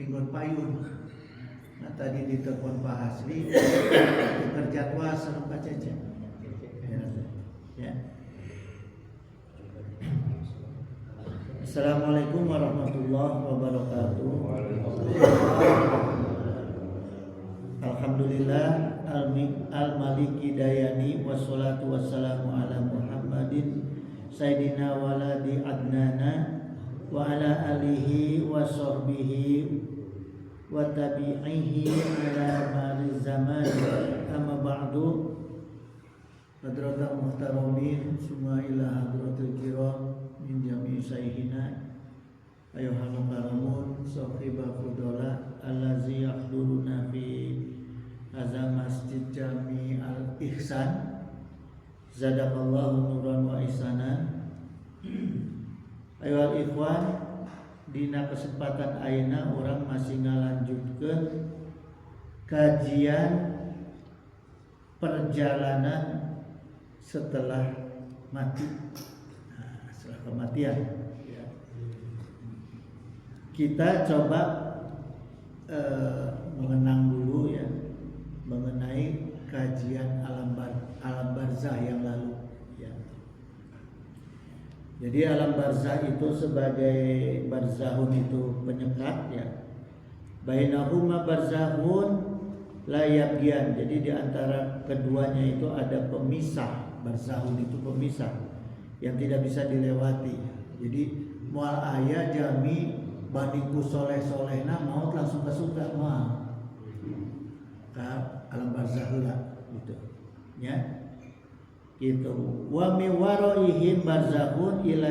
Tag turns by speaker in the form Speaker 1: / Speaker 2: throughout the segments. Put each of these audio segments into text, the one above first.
Speaker 1: ingon payun. Nah tadi ditelepon Pak Hasri kerja tua sareng Pak Cece. Ya. Assalamualaikum warahmatullahi wabarakatuh. Alhamdulillah al-maliki dayani wassalatu wassalamu ala Muhammadin sayyidina waladi adnana wa ala alihi wa sahbihi wa tabi'ihi ala mari zaman amma ba'du. Hadratul muhtaramin semua ila hadratul kiram min jami' sayyidina ayuhal mukarramun sahibah fudola allazi yahduruna fi hadza masjid jami' al-ihsan zadakallahu nuran wa ihsanan. Ayuhal ikhwan, dina kesempatan ayeuna orang masih ngalanjutkeun kajian perjalanan setelah mati, setelah kematian. Kita coba mengenang dulu ya mengenai kajian alam barzah yang lalu. Ya. Jadi alam barzah itu sebagai barzahun itu penyekat ya. Bainahuma barzahun la yabghiyan. Jadi di antara keduanya itu ada pemisah. Barzahun itu pemisah yang tidak bisa dilewati. Jadi moal aya jami bandingku soleh-solehna maut langsung ke surga moal. Ka alam barzah heula gitu. Ya. Gitu. Wa mi waraihim barzahun ila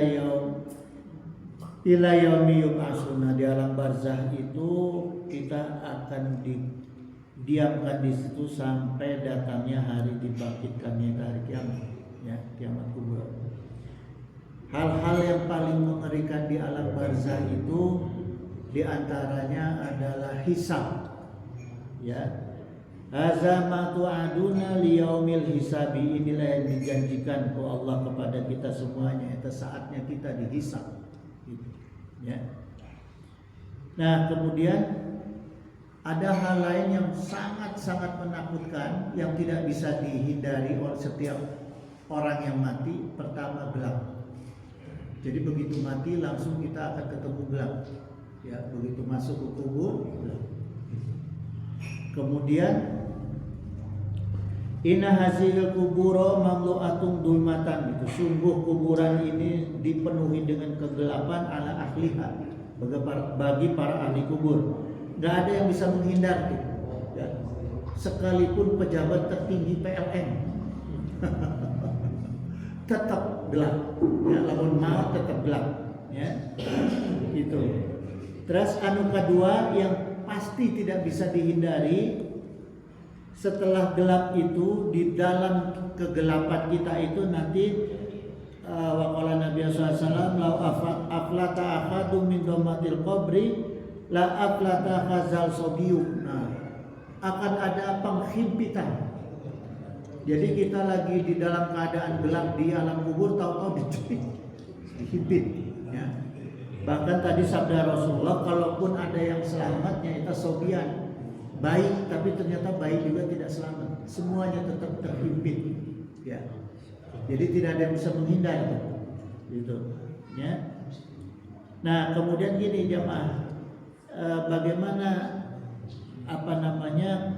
Speaker 1: yaumi yub'atsuna. Di alam barzah itu kita akan diamkan di situ sampai datangnya hari dibangkitkannya hari kiamat, ya, kiamat kubur. Hal-hal yang paling mengerikan di alam barzah itu diantaranya adalah hisab, ya. Hadza ma tu'aduna liyaumil hisabi. Inilah yang dijanjikan oleh Allah kepada kita semuanya. Itu saatnya kita dihisab, gitu, ya. Nah kemudian ada hal lain yang sangat-sangat menakutkan yang tidak bisa dihindari oleh setiap orang yang mati. Pertama gelap. Jadi begitu mati langsung kita akan ketemu gelap. Ya, begitu masuk ke kubur gelap. Kemudian inna hazil kuburo mamlu'atum dulmatan, gitu. Sungguh kuburan ini dipenuhi dengan kegelapan ala ahliha, bagi para ahli kubur. Gak ada yang bisa menghindar tuh, ya. Sekalipun pejabat tertinggi PLN tetap gelap, ya. Lamun maut tetap gelap, ya. Itu. Terus anu kedua yang pasti tidak bisa dihindari setelah gelap itu, di dalam kegelapan kita itu nanti waqala Nabi sallallahu alaihi wasallam lau aflata ahadum min domatil qabri la aflata khazal sobiyu. Nah, akan ada penghimpitan. Jadi kita lagi di dalam keadaan gelap di alam kubur, tahu-tahu dihimpit, ya. Bahkan tadi sabda Rasulullah, kalaupun ada yang selamatnya itu sobian, baik, tapi ternyata baik juga tidak selamat. Semuanya tetap terhimpit, ya. Jadi tidak ada yang bisa menghindar, gitu, ya. Nah kemudian gini jamaah. Bagaimana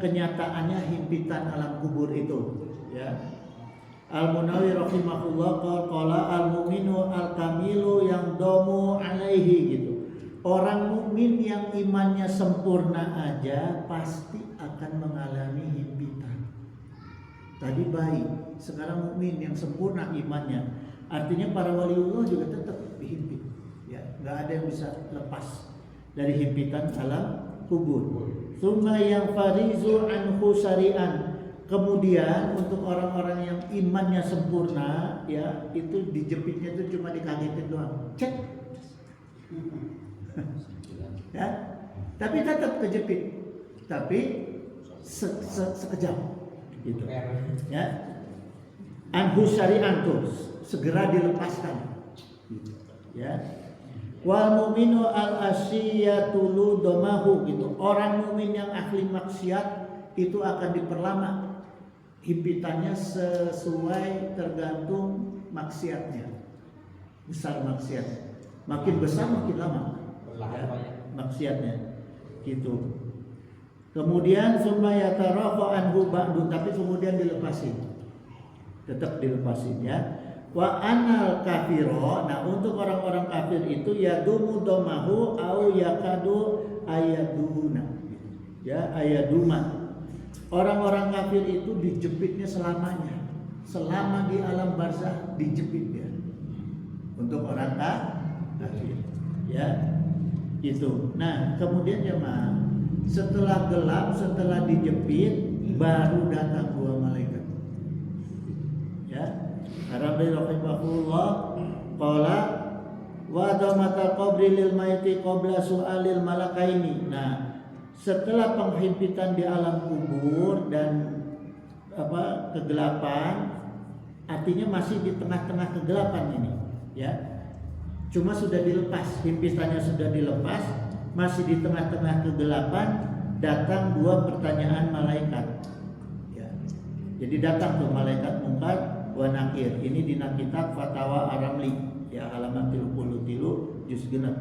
Speaker 1: kenyataannya himpitan alam kubur itu, ya. Al-Munawi rahimahullah qala al-mu'minu al-kamilu yang domu alaihi, gitu. Orang mukmin yang imannya sempurna aja pasti akan mengalami himpitan. Tadi baik, sekarang mukmin yang sempurna imannya, artinya para waliullah juga tetap dihimpit, ya. Nggak ada yang bisa lepas dari himpitan alam kubur. Tsumma yang farizu anhu syari'an. Kemudian untuk orang-orang yang imannya sempurna, ya, itu dijepitnya itu cuma dikagetin doang. Cek. Ya. Tapi tetap kejepit. Tapi sekejap gitu. Ya. Anhu syari'an tuh segera dilepaskan. Ya. Wal mu'minu al-asyiyatu ludomahu gitu. Orang mukmin yang ahli maksiat itu akan diperlama himpitannya sesuai tergantung maksiatnya. Besar maksiat, makin besar makin lama ya, maksiatnya gitu. Kemudian summa yatarafa anhu ba'du, tapi kemudian dilepasin. Tetap dilepasin ya. Wa anal kafiro, nah untuk orang-orang kafir itu yadumu domahu au yakadu ayaduna, ya ayaduma. Orang-orang kafir itu dijepitnya selamanya, selama di alam barzah dijepit ya. Untuk orang kafir, ya itu. Nah kemudian jemaah, setelah gelap, setelah dijepit, baru datang dua malaikat. Ya. Rabbi rahimahullah qala wa damatal qabri lil maiti qabla su'alil malakaini. Nah, setelah penghimpitan di alam kubur dan kegelapan, artinya masih di tengah-tengah kegelapan ini, ya. Cuma sudah dilepas, himpitannya sudah dilepas, masih di tengah-tengah kegelapan, datang dua pertanyaan malaikat. Ya. Jadi datang tuh malaikat Munkar wa Nakir. Ini di kitab Fatawa Aramli ya, halaman 33 juz genep.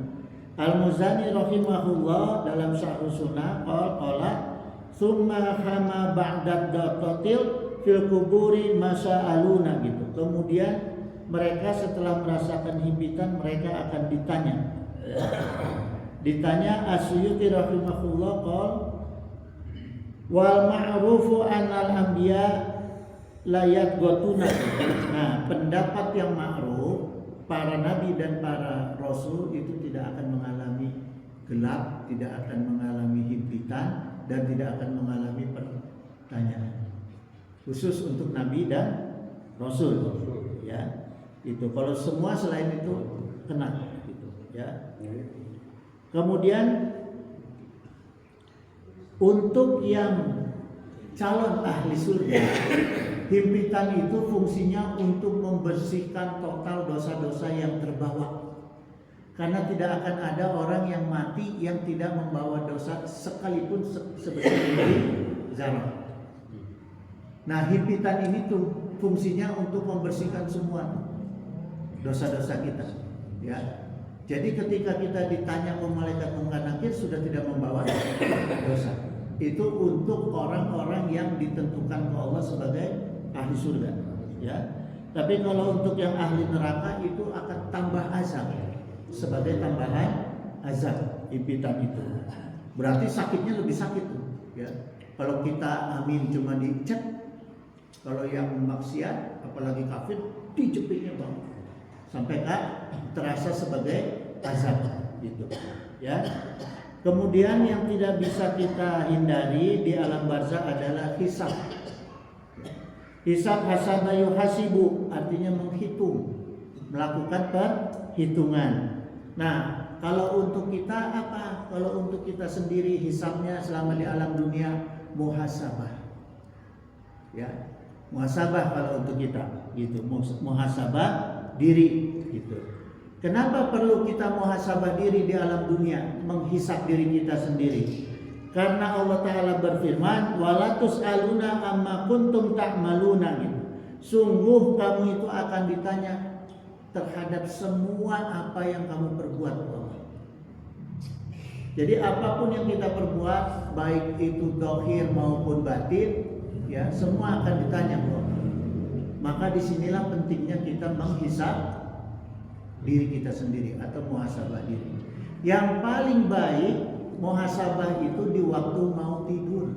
Speaker 1: Al-Muzani rahimahullah dalam Syarh Sunnah qala summa hama ba'dad daqatil fil kuburi masa'aluna gitu. Kemudian mereka setelah merasakan himpitan, mereka akan ditanya Asyuyuti rahimahullah qala wal ma'rufu anal anbiya layat gotuna. Nah, pendapat yang ma'ruf, para nabi dan para rasul itu tidak akan mengalami gelap, tidak akan mengalami himpitan, dan tidak akan mengalami pertanyaan. Khusus untuk nabi dan rasul, ya. Itu kalau semua selain itu kena, gitu, ya. Kemudian untuk yang calon ahli surga, himpitan itu fungsinya untuk membersihkan total dosa-dosa yang terbawa. Karena tidak akan ada orang yang mati yang tidak membawa dosa sekalipun sebesar biji zarah. Nah, himpitan ini tuh fungsinya untuk membersihkan semua dosa-dosa kita, ya. Jadi ketika kita ditanya oleh malaikat Munkar Nakir sudah tidak membawa dosa. Itu untuk orang-orang yang ditentukan oleh Allah sebagai ahli surga, ya. Tapi kalau untuk yang ahli neraka itu akan tambah azab sebagai tambahan azab himpitan itu. Berarti sakitnya lebih sakit tuh, ya. Kalau kita amin cuma dicek, kalau yang maksiat apalagi kafir dijepitnya banget sampai terasa sebagai azab gitu, ya. Kemudian yang tidak bisa kita hindari di alam barzah adalah hisab. Hisab hasaba yuhasibu, artinya menghitung, melakukan perhitungan. Nah, kalau untuk kita apa? Kalau untuk kita sendiri hisabnya selama di alam dunia muhasabah. Ya, muhasabah kalau untuk kita gitu, muhasabah diri gitu. Kenapa perlu kita muhasabah diri di alam dunia, menghisab diri kita sendiri? Karena Allah Ta'ala berfirman, walatus aluna amma kuntum ta'maluna gitu. Sungguh kamu itu akan ditanya terhadap semua apa yang kamu perbuat. Jadi apapun yang kita perbuat, baik itu zahir maupun batin, ya semua akan ditanya. Maka disinilah pentingnya kita menghisab diri kita sendiri atau muhasabah diri. Yang paling baik muhasabah itu di waktu mau tidur.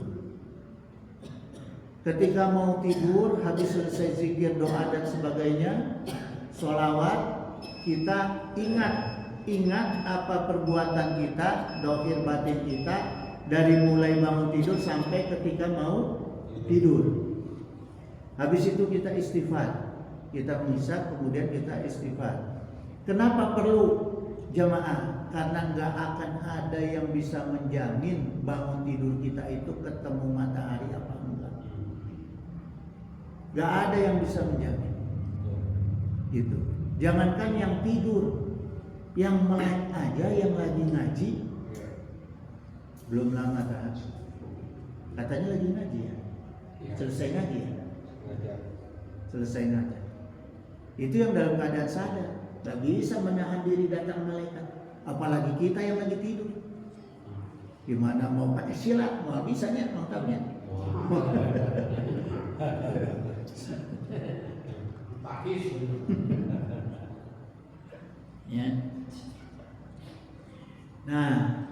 Speaker 1: Ketika mau tidur, habis selesai zikir, doa dan sebagainya, sholawat, kita ingat apa perbuatan kita, dohir batin kita dari mulai bangun tidur sampai ketika mau tidur. Habis itu kita istighfar, kita menghisab, kemudian kita istighfar. Kenapa perlu jamaah? Karena nggak akan ada yang bisa menjamin bangun tidur kita itu ketemu matahari apa enggak. Nggak ada yang bisa menjamin. Gitu. Jangankan yang tidur, Yang melek aja yang lagi ngaji belum lama kan, katanya lagi ngaji ya, selesai ngaji ya, selesai ngaji. Itu yang dalam keadaan sadar, gak bisa menahan diri datang malaikat. Apalagi kita yang lagi tidur. Gimana mau pakai silat, mau bisanya mantapnya. Ya. Nah,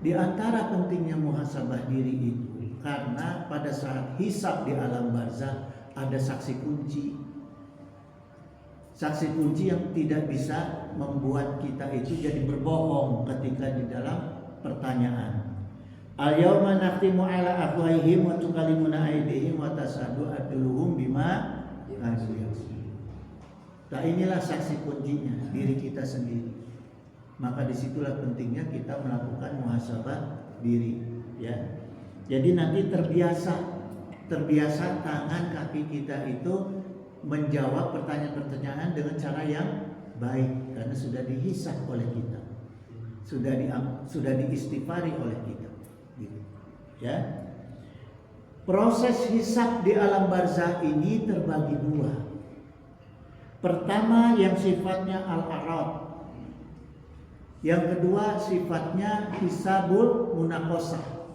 Speaker 1: di antara pentingnya muhasabah diri itu karena pada saat hisab di alam barzakh ada saksi kunci. Saksi kunci yang tidak bisa membuat kita itu jadi berbohong ketika di dalam pertanyaan. Al-yawma nakhtimu ala afwahihim wa tukallimuna aydihim wa tashhadu arjuluhum bima kanu yaksibun. Nah, inilah saksi kuncinya diri kita sendiri. Maka disitulah pentingnya kita melakukan muhasabah diri, ya. Jadi nanti terbiasa tangan kaki kita itu menjawab pertanyaan-pertanyaan dengan cara yang baik karena sudah dihisab oleh kita, sudah diistighfari oleh kita, gitu. Ya. Proses hisab di alam barzakh ini terbagi dua. Pertama yang sifatnya al-arad. Yang kedua sifatnya hisabul munaqashah.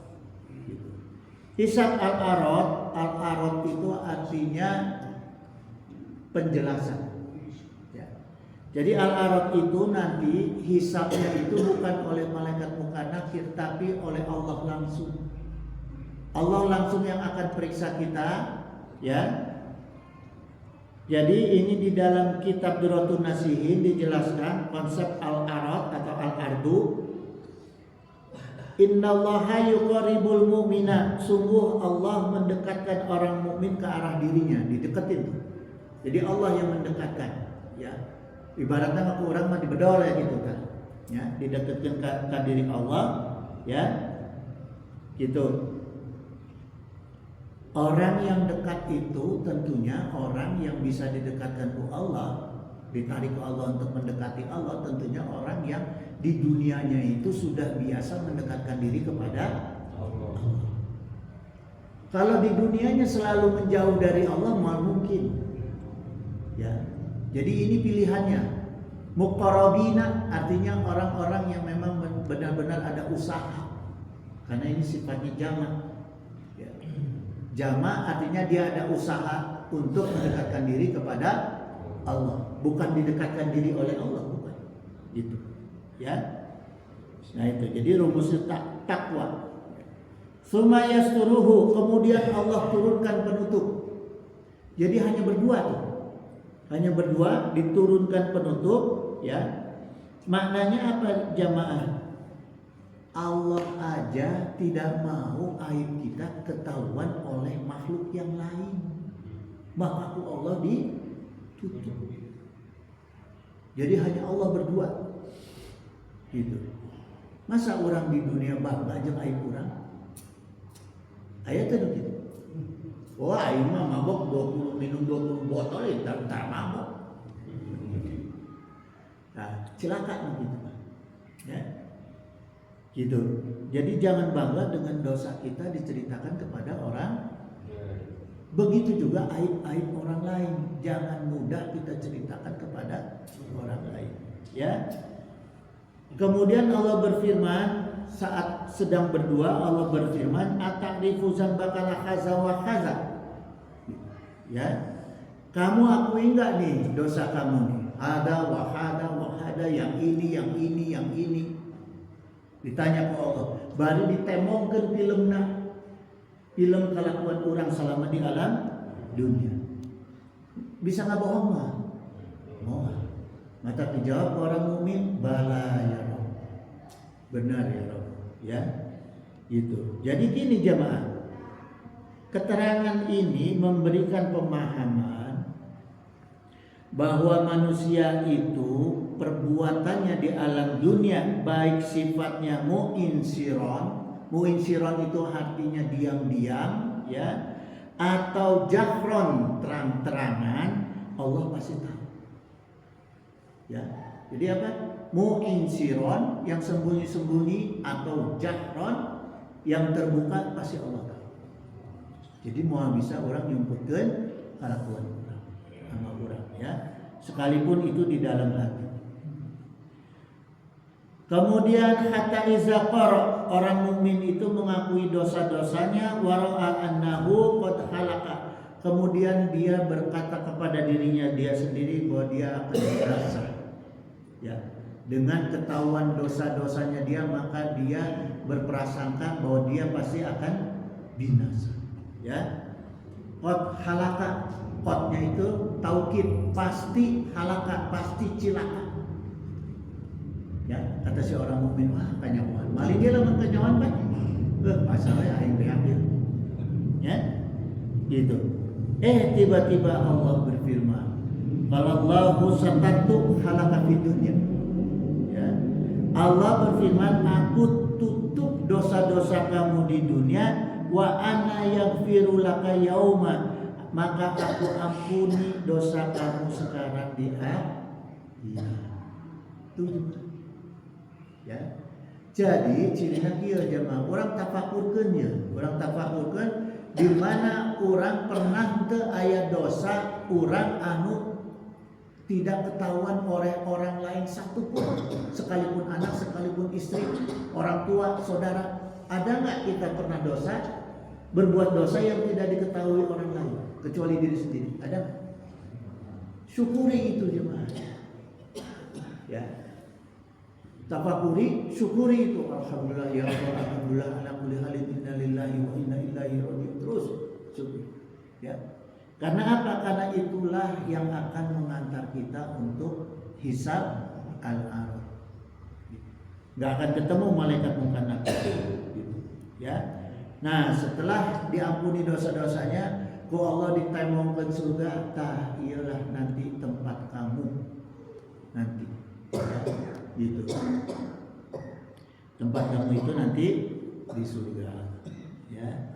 Speaker 1: Hisab al-arad itu artinya penjelasan. Ya. Jadi al-arad itu nanti hisabnya itu bukan oleh malaikat munkar nakir tapi oleh Allah langsung. Allah langsung yang akan periksa kita, ya. Jadi ini di dalam kitab Duratun Nasihin dijelaskan konsep al-arad atau al-ardu. Innallaha yuqarribul mu'mina, sungguh Allah mendekatkan orang mukmin ke arah dirinya, dideketin. Jadi Allah yang mendekatkan, ya. Ibaratnya aku orang mah dibedol ya gitu kan. Ya, didekatkan ke diri Allah, ya. Gitu. Orang yang dekat itu tentunya orang yang bisa didekatkan ke Allah, ditarik ke Allah untuk mendekati Allah, tentunya orang yang di dunianya itu sudah biasa mendekatkan diri kepada Allah. Kalau di dunianya selalu menjauh dari Allah, mal mungkin. Ya. Jadi ini pilihannya. Muqarrabina artinya orang-orang yang memang benar-benar ada usaha. Karena ini sifatnya jama'. Ya. Jama' artinya dia ada usaha untuk mendekatkan diri kepada Allah, bukan didekatkan diri oleh Allah, bukan. Gitu. Ya. Nah itu. Jadi rumusnya takwa. Tsumma yasturuhu, kemudian Allah turunkan penutup. Jadi hanya berdua tuh. Hanya berdua diturunkan penutup, ya. Maknanya apa jamaah? Allah aja tidak mau aib kita ketahuan oleh makhluk yang lain. Maka Allah ditutup. Jadi hanya Allah berdua. Gitu. Masa orang di dunia bangga aja aib orang? Ayatnya gitu. Wah, aib mah mabok 20 botol ya entar mabok. Nah, celaka begitu, ya. Gitu. Jadi jangan bangga dengan dosa kita diceritakan kepada orang. Begitu juga aib-aib orang lain, jangan mudah kita ceritakan kepada orang lain, ya. Kemudian Allah berfirman saat sedang berdua, Allah berfirman, "Ata'rifu dzambaka kaza wa kaza." Ya. Kamu akui enggak nih dosa kamu nih? Ada wahada yang ini. Ditanya ke Allah, baru ditemongkeun film kelakuan orang selama di alam dunia. Bisa nggak bohong nggak? Bohong. Mata dijawab orang mukmin, bala ya Rabb. Benar ya Rabb. Ya, gitu. Jadi gini jamaah, keterangan ini memberikan pemahaman bahwa manusia itu perbuatannya di alam dunia baik sifatnya mu'insiron itu artinya diam-diam, ya, atau jahron terang-terangan, Allah pasti tahu. Ya. Jadi apa? Mu'insiron yang sembunyi-sembunyi atau jahron yang terbuka pasti Allah tahu. Jadi mau bisa orang nyumputkeun kalakuan orang sama orang ya. Sekalipun itu di dalam hati. Kemudian hatta iza qara, orang mukmin itu mengakui dosa-dosanya, wara'a annahu qad halaka. Kemudian dia berkata kepada dirinya dia sendiri bahwa dia akan binasa. Ya, dengan ketahuan dosa-dosanya dia maka dia berprasangka bahwa dia pasti akan binasa. Ya. Qad halaka, qadnya itu taukid, pasti halaka, pasti cilaka. Ya, kata si orang mukmin, wah kanyawan. Mali dia lamun kanyawan kan? Masalahnya aing beak ya. Ya. Gitu. Tiba-tiba Allah berfirman, "Wallahu satartu halaka fid dunya." Ya. Allah berfirman, "Aku tutup dosa-dosa kamu di dunia, wa ana yaghfiru laka yauma." Maka aku ampuni dosa kamu sekarang di akhirat. Tuh. Ya. Jadi cirinya kieu jemaah, orang tafakurkeun ya, orang tafakurkeun di mana orang pernah teu aya dosa orang anu tidak ketahuan oleh orang lain satupun, sekalipun anak, sekalipun istri, orang tua, saudara. Ada nggak kita pernah dosa, berbuat dosa yang tidak diketahui orang lain kecuali diri sendiri? Ada? Syukuri itu jemaah. Ya. Tafakuri, syukuri itu. Alhamdulillah ya Allah, alhamdulillah ala kulli halin, inna lillahi wa inna ilaihi raji'un. Terus syukuri. Ya. Karena apa? Karena itulah yang akan mengantar kita untuk hisab al-arad. Gak akan ketemu malaikat munkar nakir. Ya. Nah, setelah diampuni dosa-dosanya, ku Allah ditemongkeun surga, tah iyalah nanti tempat kamu. Nanti. Ya. Gitu. Tempat kamu itu nanti di surga. Ya.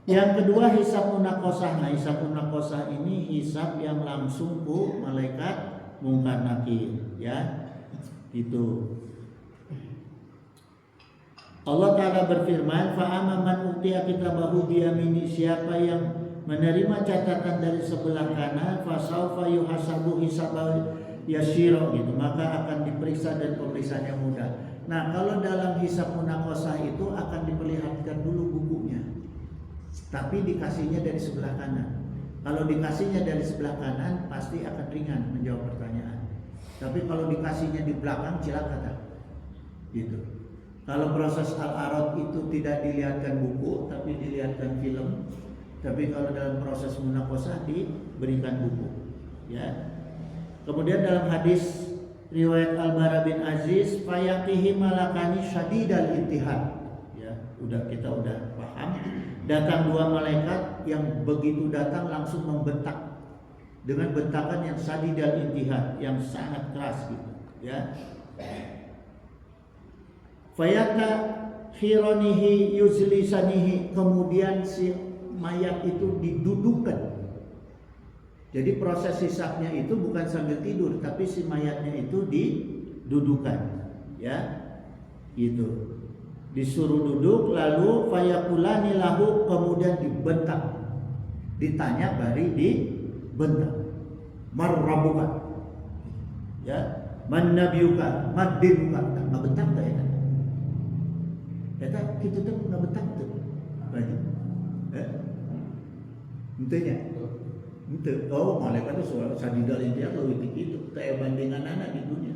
Speaker 1: Yang kedua hisab munaqashah. Nah, hisab munaqashah ini hisab yang langsung ku malaikat munkar nakir, ya. Itu. Allah Ta'ala berfirman, fa amma man utiya kitabahu biyamini, siapa yang menerima catatan dari sebelah kanan, fa sawfa yuhasabu hisaban yasiro, gitu, maka akan diperiksa dan pemeriksaan yang mudah. Nah, kalau dalam hisab munaqashah itu akan diperlihatkan dulu bukunya, tapi dikasihnya dari sebelah kanan. Kalau dikasihnya dari sebelah kanan pasti akan ringan menjawab pertanyaan. Tapi kalau dikasihnya di belakang cilaka tak? Gitu. Kalau proses al-arad itu tidak dilihatkan buku tapi dilihatkan film. Tapi kalau dalam proses munaqashah diberikan buku, ya. Kemudian dalam hadis riwayat Al-Bara bin Aziz, fayaqihi malakani syadidal ittihad. Ya, kita udah paham. Datang dua malaikat yang begitu datang langsung membentak dengan bentakan yang syadidal ittihad, yang sangat keras gitu, ya. Fayata khironihi yuzlisanihi, kemudian si mayat itu didudukkan. Jadi proses hisabnya itu bukan sambil tidur, tapi si mayatnya itu didudukan, ya, gitu. Disuruh duduk, lalu fayakulani lahu, kemudian dibentak, ditanya bari dibentak. Marrabuka, ya, man nabiyuka, mad dinuka, nggak bentak nggak ya? Kata kita tuh nggak bentak tuh, banyak, intinya. Itu, oh malaikat itu sadidal intinya lebih itu kayak bandingan anak di dunia.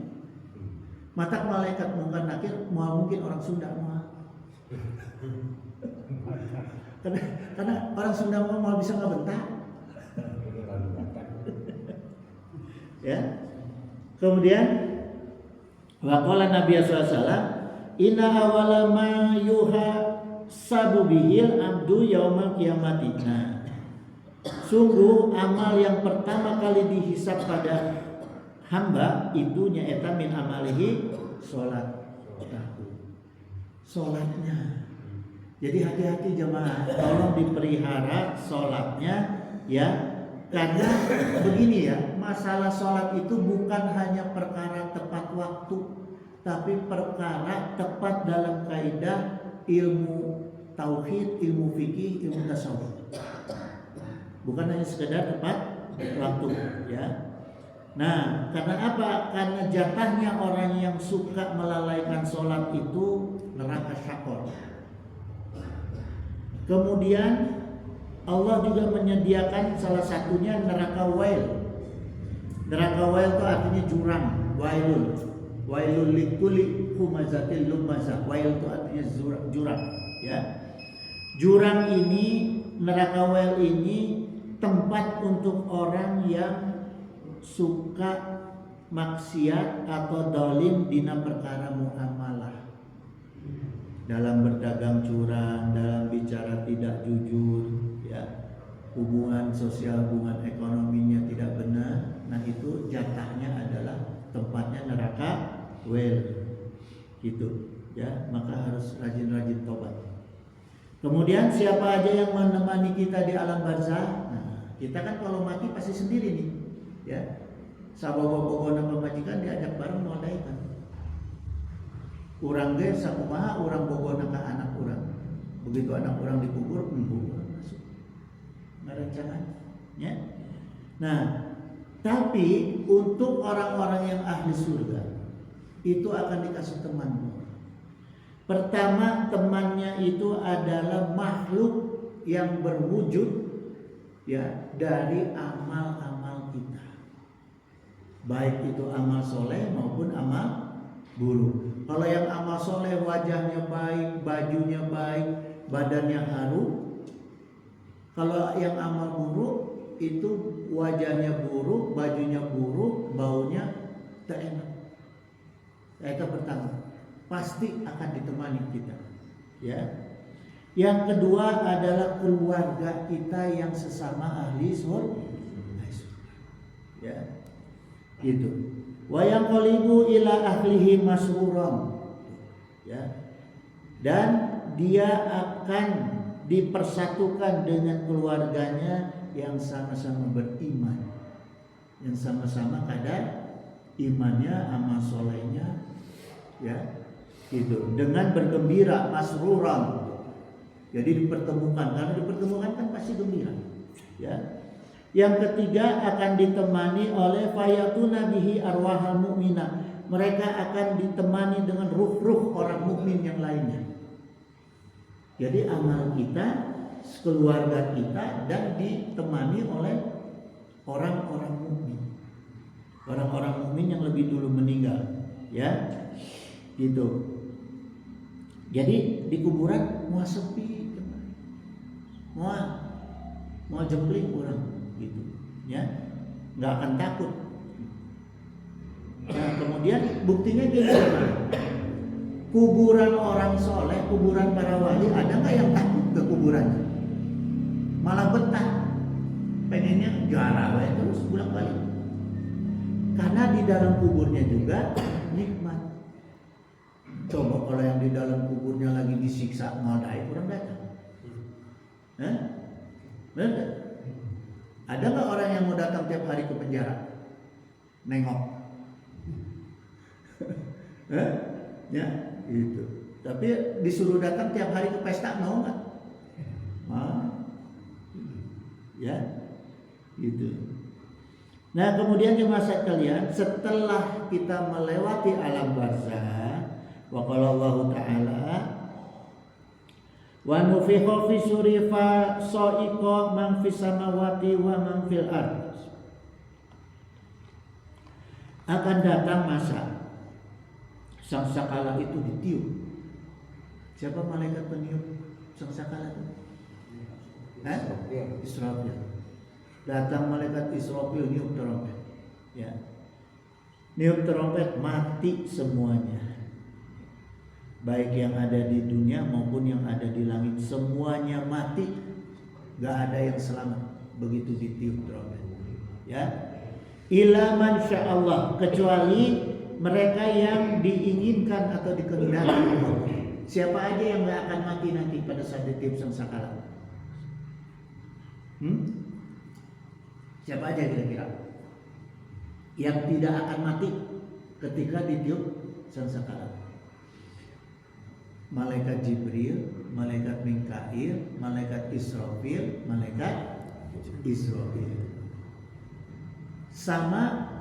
Speaker 1: Mata malaikat munkar nakir mau mungkin orang Sunda mau. karena orang Sunda mau bisa nggak bentak. Ya. Kemudian waqala Nabi sallallahu alaihi wasallam, inna awwala ma yuhasabu bihil abdu yaumal qiyamati. Nah, sungguh amal yang pertama kali dihisab pada hamba itu nyaeta min amalihi sholat. Sholatnya. Jadi hati-hati jemaah, tolong dipelihara sholatnya, ya. Karena begini ya, masalah sholat itu bukan hanya perkara tepat waktu, tapi perkara tepat dalam kaidah ilmu tauhid, ilmu fikih, ilmu tasawuf. Bukan hanya sekedar tepat waktu, ya. Nah, karena apa? Karena jatahnya orang yang suka melalaikan sholat itu neraka syakor. Kemudian Allah juga menyediakan salah satunya neraka wail. Neraka wail itu artinya jurang, wailun. Wailul likulli humazatil lumazah. Wail itu artinya jurang, ya. Jurang ini, neraka wail ini tempat untuk orang yang suka maksiat atau dolim dina perkara muamalah. Dalam berdagang curang, dalam bicara tidak jujur, ya, hubungan sosial, hubungan ekonominya tidak benar. Nah itu jatahnya adalah tempatnya neraka wel, gitu, ya. Maka harus rajin-rajin tobat. Kemudian siapa aja yang menemani kita di alam barzah? Nah, kita kan kalau mati pasti sendiri nih, ya. Sabogo-bogo pemajikan diajak bareng modaikan. Urang ge sakumaha urang bogona ka anak urang. Begitu anak urang dikubur, masuk. Ngarencangan, ya. Nah, tapi untuk orang-orang yang ahli surga itu akan dikasih teman. Pertama, temannya itu adalah makhluk yang berwujud, ya, dari amal-amal kita. Baik itu amal soleh maupun amal buruk. Kalau yang amal soleh wajahnya baik, bajunya baik, badannya harum. Kalau yang amal buruk itu wajahnya buruk, bajunya buruk, baunya tak enak. Itu pertama, pasti akan ditemani kita, ya. Yang kedua adalah keluarga kita yang sesama ahli surga, ya, gitu. Wa yanqalibu ila ahlihi masruran, ya. Dan dia akan dipersatukan dengan keluarganya yang sama-sama beriman, yang sama-sama kadar imannya, amal solehnya, ya, gitu, dengan bergembira, masruran. Jadi dipertemukan, karena dipertemukan kan pasti gembira, ya. Yang ketiga akan ditemani oleh fayatuna bihi arwahal mu'mina. Mereka akan ditemani dengan ruh-ruh orang mukmin yang lainnya. Jadi amal kita, keluarga kita, dan ditemani oleh orang-orang mukmin. Orang-orang mukmin yang lebih dulu meninggal, ya. Gitu. Jadi di kuburan mau sepi, mau jempling orang, gitu, ya, nggak akan takut. Nah kemudian buktinya gimana? Kuburan orang soleh, kuburan para wali, ada nggak yang takut ke kuburannya? Malah betah, pengennya jarah terus pulang balik. Karena di dalam kuburnya juga nikmat. Coba kalau yang di dalam kuburnya lagi disiksa, ngadai kurang datang. Benar? Ada nggak orang yang mau datang tiap hari ke penjara? Nengok. Ya, itu. Tapi disuruh datang tiap hari ke pesta, mau nggak? Ya, gitu. Nah kemudian jemaah sekalian, setelah kita melewati alam barzah, wa qala Allah Ta'ala wa nufikha fi suri fa sa'iqa man fis samawati wa man fil ard. Akan datang masa sangkakala itu ditiup. Siapa malaikat peniup sangkakala itu? Israfil. Datang malaikat Israfil niup trompet, ya. Niup trompet, mati semuanya. Baik yang ada di dunia maupun yang ada di langit, semuanya mati, gak ada yang selamat begitu ditiup trompet, ya. Ila man sya'allah, kecuali mereka yang diinginkan atau dikehendaki Allah. Siapa aja yang gak akan mati nanti pada saat ditiup sangkakala? Siapa aja kira-kira yang tidak akan mati ketika ditiup sangkakala? Malaikat Jibril, malaikat Mikail, malaikat Israfil, malaikat Israfil. Sama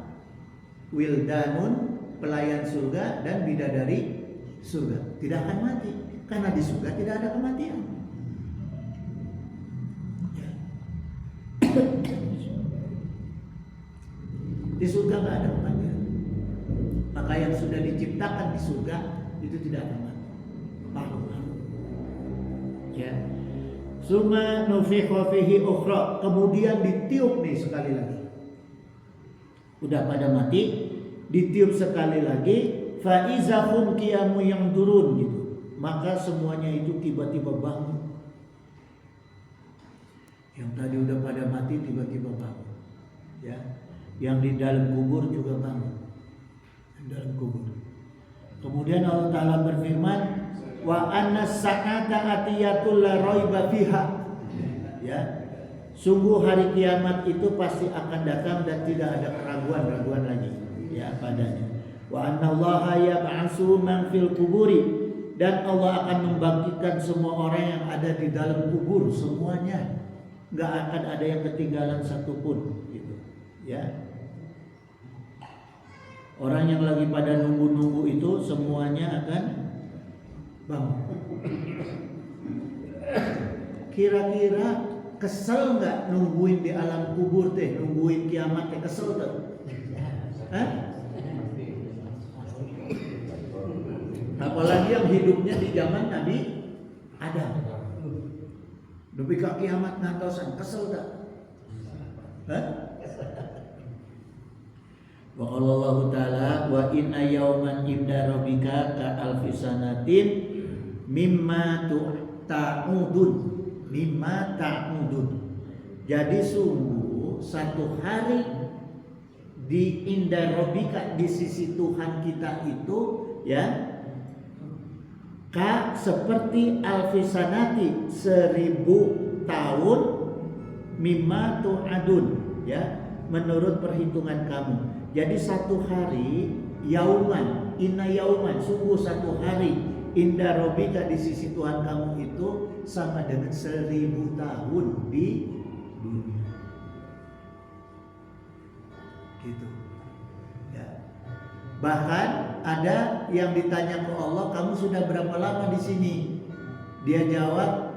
Speaker 1: wildanun, pelayan surga, dan bidadari surga. Tidak akan mati karena di surga tidak ada kematian. Di surga nggak ada kematian. Maka yang sudah diciptakan di surga itu tidak akan mati. Paham? Ya. Suma nufikha fihi ukhra, kemudian ditiup nih sekali lagi. Udah pada mati, ditiup sekali lagi, fa iza hum qiyamun yang turun gitu. Maka semuanya itu tiba-tiba bangun. Yang tadi udah pada mati tiba-tiba bangun. Ya. Yang di dalam kubur juga bangun. Di dalam kubur. Kemudian Allah Ta'ala berfirman, wa anna sa'ata atiyatul la raiba fiha. Ya. Sungguh hari kiamat itu pasti akan datang dan tidak ada keraguan-raguan lagi ya padanya. Wa annallaha yab'atsu man fil quburi, dan Allah akan membangkitkan semua orang yang ada di dalam kubur semuanya. Enggak akan ada yang ketinggalan satupun gitu. Ya. Orang yang lagi pada nunggu-nunggu itu semuanya akan bangun. Kira-kira kesel nggak nungguin di alam kubur teh, nungguin kiamat teh, kesel tuh? Hah? Apalagi yang hidupnya di zaman Nabi Adam. Dupi ka kiamat ngantosan, kesel tak? Hah? Wa Allah Ta'ala wa inna yawman inda rabbika ka alfi sanatin mimma ta'udun. Jadi sungguh satu hari di inda rabbika, di sisi Tuhan kita itu ya, ka seperti alfi sanati 1000 tahun, mimma tu'adun ya, menurut perhitungan kamu. Jadi satu hari yauman, inna yauman, sungguh satu hari inda rabbika di sisi Tuhan kamu itu sama dengan 1000 tahun di dunia. Gitu. Ya. Bahkan ada yang ditanya ke Allah, kamu sudah berapa lama di sini? Dia jawab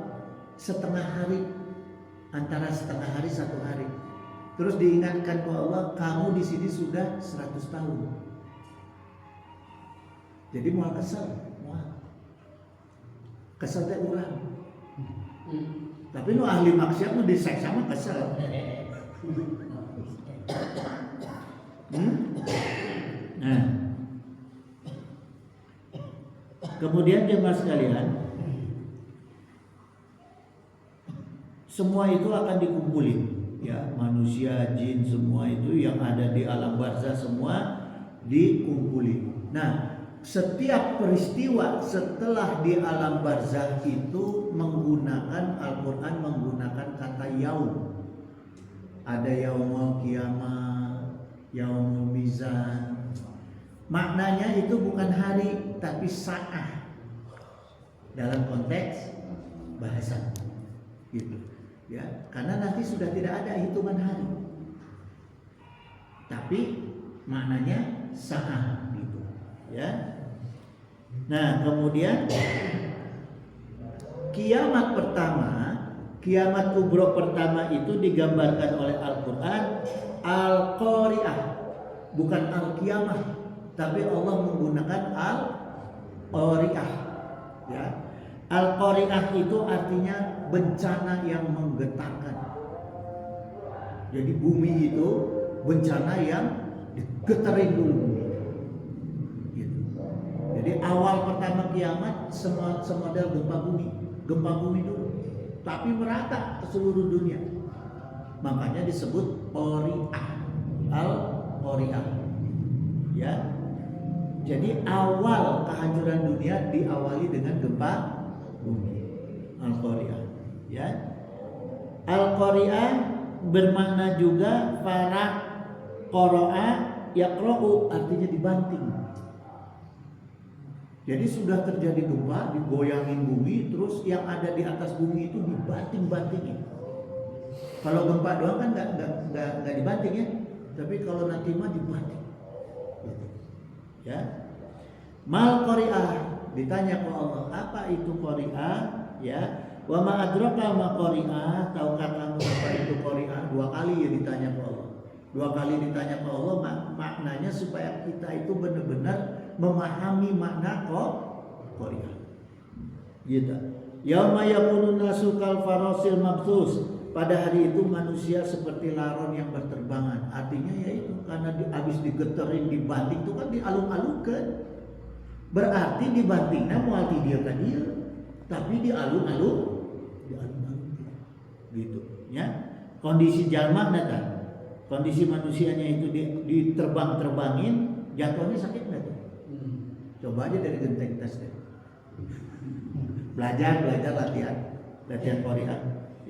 Speaker 1: setengah hari, antara setengah hari 1 hari. Terus diingatkan ke Allah, kamu di sini sudah 100 tahun. Jadi mau kesel, kesel teh urang. Tapi nu ahli maksiat nu diseksa mah kesel. Nah, kemudian jemaah sekalian, semua itu akan dikumpulin. Ya, manusia, jin, semua itu yang ada di alam barzah semua dikumpulin. Nah, setiap peristiwa setelah di alam barzah itu menggunakan Al-Quran menggunakan kata yaum. Ada yaumul qiyamah, yaumul mizan. Maknanya itu bukan hari tapi sa'ah dalam konteks bahasa gitu. Ya, karena nanti sudah tidak ada hitungan hari, tapi maknanya sa'ah gitu, ya. Nah, kemudian kiamat pertama, kiamat kubro pertama itu digambarkan oleh Al-Quran Al-Qari'ah, bukan Al-Qiyamah, tapi Allah menggunakan Al-Qari'ah, ya. Al-Qari'ah itu artinya bencana yang menggetarkan. Jadi bumi itu bencana yang digetarin dulu bumi. Gitu. Jadi awal pertama kiamat semodel gempa bumi dulu, tapi merata ke seluruh dunia. Makanya disebut Qari'ah, Al-Qari'ah. Ya. Jadi awal kehancuran dunia diawali dengan gempa bumi. Al-Qari'ah. Ya. Al-Qari'ah bermakna juga farah qara'a yaqra'u, artinya dibanting. Jadi sudah terjadi gempa, digoyangin bumi, terus yang ada di atas bumi itu dibanting-bantingin. Kalau gempa doang kan nggak dibanting ya, tapi kalau nanti mah dibanting. Ya, mal qari'ah, ditanya ke Allah, apa itu qari'ah? Ya, wa ma adraka ma qari'ah, tahukah kamu apa itu qari'ah? 2 kali ya ditanya ke Allah. 2 kali ditanya ke Allah, maknanya supaya kita itu benar-benar memahami makna qari'ah. Gitu. Yauma yakunun nasu kal farasil mabthus, pada hari itu manusia seperti laron yang berterbangan. Artinya yaitu karena habis digeterin, dibanting itu kan dialung-alungkan. Berarti dibantingnya moal dia ka dieu, tapi dialung-alung, gitu ya. Kondisi jalma kan, kondisi manusianya itu diterbang-terbangin, jatuhnya sakit enggak tuh? Coba aja dari genteng tes deh. Belajar latihan qari'ah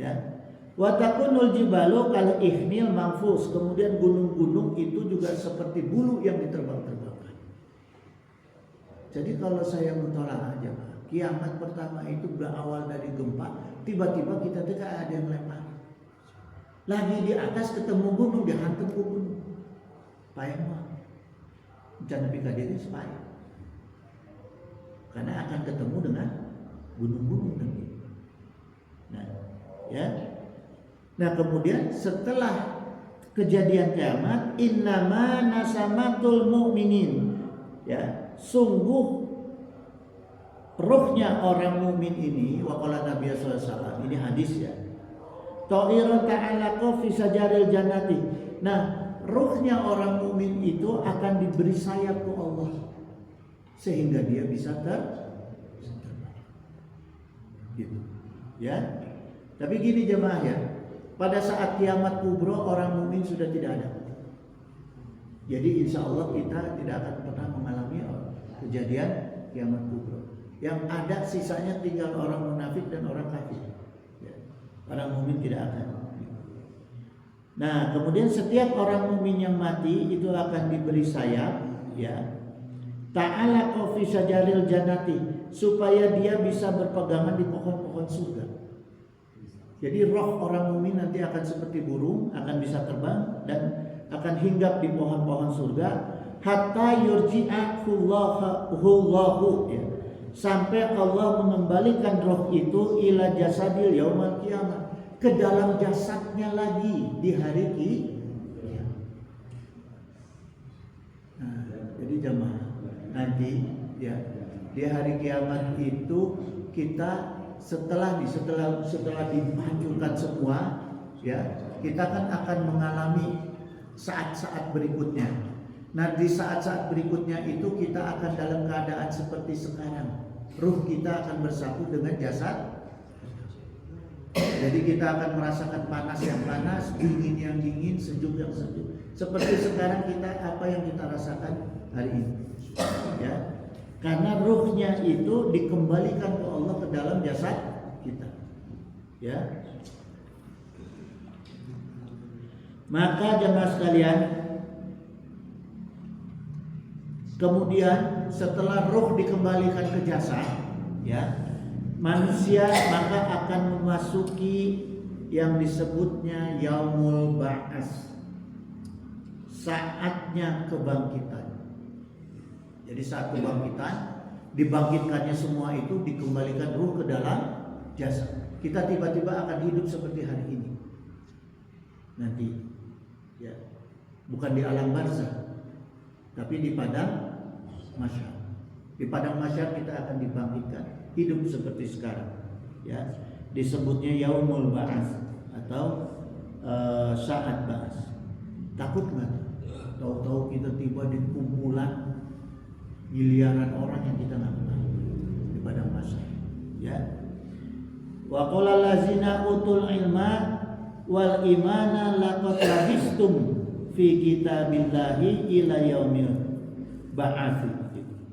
Speaker 1: ya. Wa takunul jibalu kal ihnil manfus, kemudian gunung-gunung itu juga seperti bulu yang diterbang-terbangkan. Jadi kalau saya mutolaah aja, kiamat pertama itu berawal dari gempa, tiba-tiba kita tidak ada yang lempar. Lagi di atas ketemu gunung, dihantam ke gunung. Payah mah. Jangan pikir diri supaya. Karena akan ketemu dengan gunung-gunung nanti. Nah, ya. Nah, kemudian setelah kejadian kiamat, innama nasamatul mu'minin. Ya, sungguh ruhnya orang mukmin ini, waqala Nabi sallallahu alaihi wasallam, ini hadis ya. Ta'irun ta'alaqa fi sajaril jannati. Nah, ruhnya orang mukmin itu akan diberi sayap ke Allah sehingga dia bisa terbang. Gitu. Ya. Tapi gini jemaah ya, pada saat kiamat kubro orang mukmin sudah tidak ada. Jadi insya Allah kita tidak akan pernah mengalami kejadian kiamat kubro. Yang ada sisanya tinggal orang munafik dan orang kafir. Ya. Orang mukmin tidak akan. Nah, kemudian setiap orang mukmin yang mati itu akan diberi sayap, ya. Ta'ala fi sajaril jannati, supaya dia bisa berpegangan di pohon-pohon surga. Jadi roh orang mukmin nanti akan seperti burung, akan bisa terbang dan akan hinggap di pohon-pohon surga hatta yurji'ahullahu, ya. Sampai Allah mengembalikan roh itu ila jasadil yaumal qiyamah, ke dalam jasadnya lagi di hari kiamat. Nah, jadi jemaah nanti ya di hari kiamat itu kita setelah dihancurkan semua ya, kita kan akan mengalami saat-saat berikutnya. Nah, di saat-saat berikutnya itu kita akan dalam keadaan seperti sekarang. Ruh kita akan bersatu dengan jasad. Jadi kita akan merasakan panas yang panas, dingin yang dingin, sejuk yang sejuk. Seperti sekarang kita, apa yang kita rasakan hari ini. Ya. Karena ruhnya itu dikembalikan ke Allah ke dalam jasad kita. Ya. Maka jemaah sekalian, kemudian setelah ruh dikembalikan ke jasad, ya, manusia maka akan memasuki yang disebutnya yaumul ba'ats, saatnya kebangkitan. Jadi saat kebangkitan, dibangkitkannya semua itu, dikembalikan ruh ke dalam jasad. Kita tiba-tiba akan hidup seperti hari ini. Nanti, ya, bukan di alam barzah, tapi di padang mahsyar. Di padang mahsyar kita akan dibangkitkan, hidup seperti sekarang. Ya, disebutnya yaumul ba'ats atau saat ba'ats. Takut nggak? Tahu-tahu kita tiba di kumpulan miliaran orang yang kita nggak kenal di padang mahsyar. Ya. Wa qala allazina utul ilma wal imana laqad labistum fi kitabillahi ila yaumil ba'ats.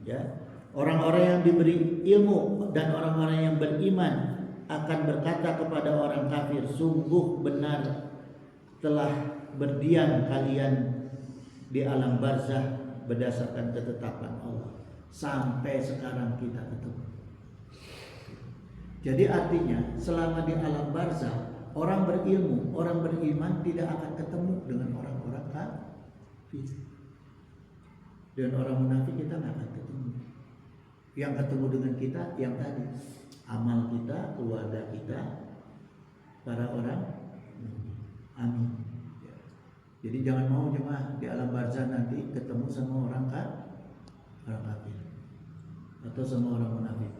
Speaker 1: Ya. Orang-orang yang diberi ilmu dan orang-orang yang beriman akan berkata kepada orang kafir, sungguh benar telah berdiam kalian di alam barzah berdasarkan ketetapan Allah. Sampai sekarang kita ketemu. Jadi artinya selama di alam barzah, orang berilmu, orang beriman tidak akan ketemu dengan orang-orang kafir. Dan orang munafik kita nggak akan ketemu. Yang ketemu dengan kita yang tadi, amal kita, keluarga kita, para orang. Amin. Jadi jangan mau jemaah di alam barzah nanti ketemu sama orang kafir atau sama orang munafik,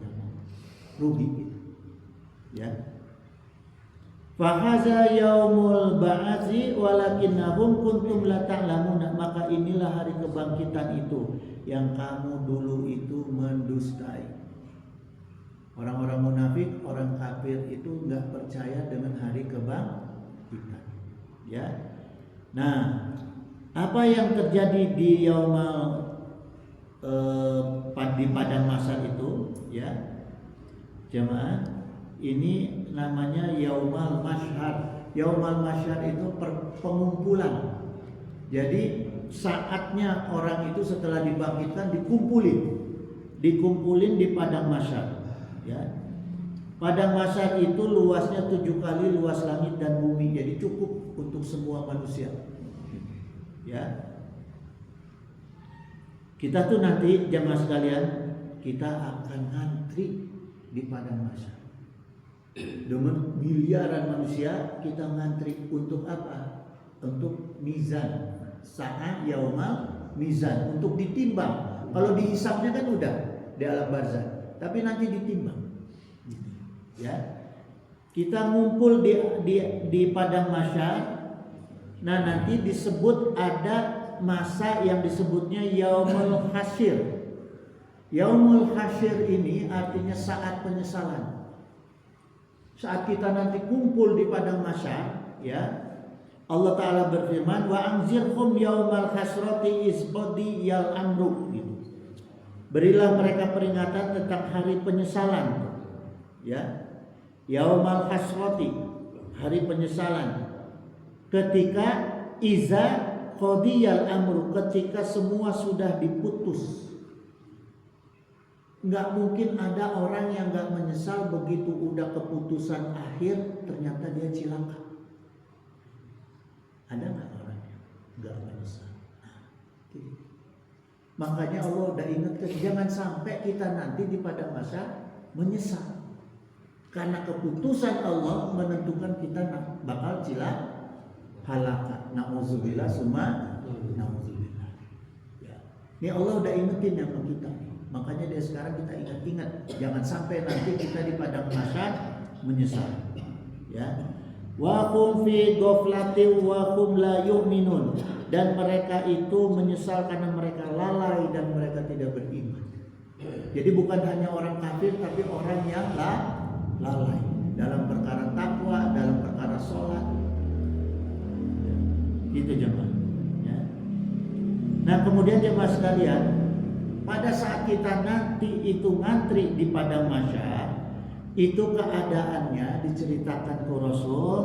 Speaker 1: rugi gitu. Ya. Fahaza yaumul ba'atsi walakinnahum kuntum la ta'lamuna. Maka inilah hari kebangkitan itu yang kamu dulu itu mendustai. Orang-orang munafik, orang kafir itu enggak percaya dengan hari kebangkitan. Ya. Nah, apa yang terjadi di yaumal di padang mahsyar itu, ya, jemaah, ini namanya yaumal mahsyar. Yaumal mahsyar itu pengumpulan. Jadi saatnya orang itu setelah dibangkitkan dikumpulin di padang mahsyar, ya. Padang mahsyar itu luasnya 7 kali luas langit dan bumi, jadi cukup untuk semua manusia. Ya. Kita tuh nanti jemaah sekalian, kita akan ngantri di padang mahsyar. Dengan miliaran manusia kita ngantri untuk apa? Untuk mizan, saat yaumal mizan, untuk ditimbang. Kalau dihisabnya kan udah di alam barzah, tapi nanti ditimbang. Ya, kita ngumpul di padang mahsyar. Nah, nanti disebut ada masa yang disebutnya yaumul hasyr. Yaumul hasyr ini artinya saat penyesalan. Saat kita nanti kumpul di padang mahsyar, ya, Allah Ta'ala berfirman, wa anzirhum yaumal hasrati isbadi yal amru, gitu. Berilah mereka peringatan tentang hari penyesalan, ya. Yaumal hasrati, hari penyesalan. Ketika iza qadiyal amru, ketika semua sudah diputus. Enggak mungkin ada orang yang enggak menyesal begitu udah keputusan akhir ternyata dia cilaka. Ada enggak orang yang enggak menyesal? Makanya Allah udah ingatkan, jangan sampai kita nanti di padang mahsyar menyesal. Karena keputusan Allah menentukan kita bakal halaka. Nauzubillah summa nauzubillah. Ya. Ini Allah udah ingetin sama kita. Makanya dari sekarang kita ingat-ingat, jangan sampai nanti kita di padang mahsyar menyesal. Ya. Wa hum fi ghaflatin wa hum la yu'minun. Dan mereka itu menyesal karena mereka lalai dan mereka tidak beriman. Jadi bukan hanya orang kafir, tapi orang yang lalai dalam perkara takwa, dalam perkara sholat. Itu jemaah. Ya. Nah, kemudian jemaah sekalian, pada saat kita nanti itu ngantri di padang mahsyar, itu keadaannya diceritakan ke Rasul.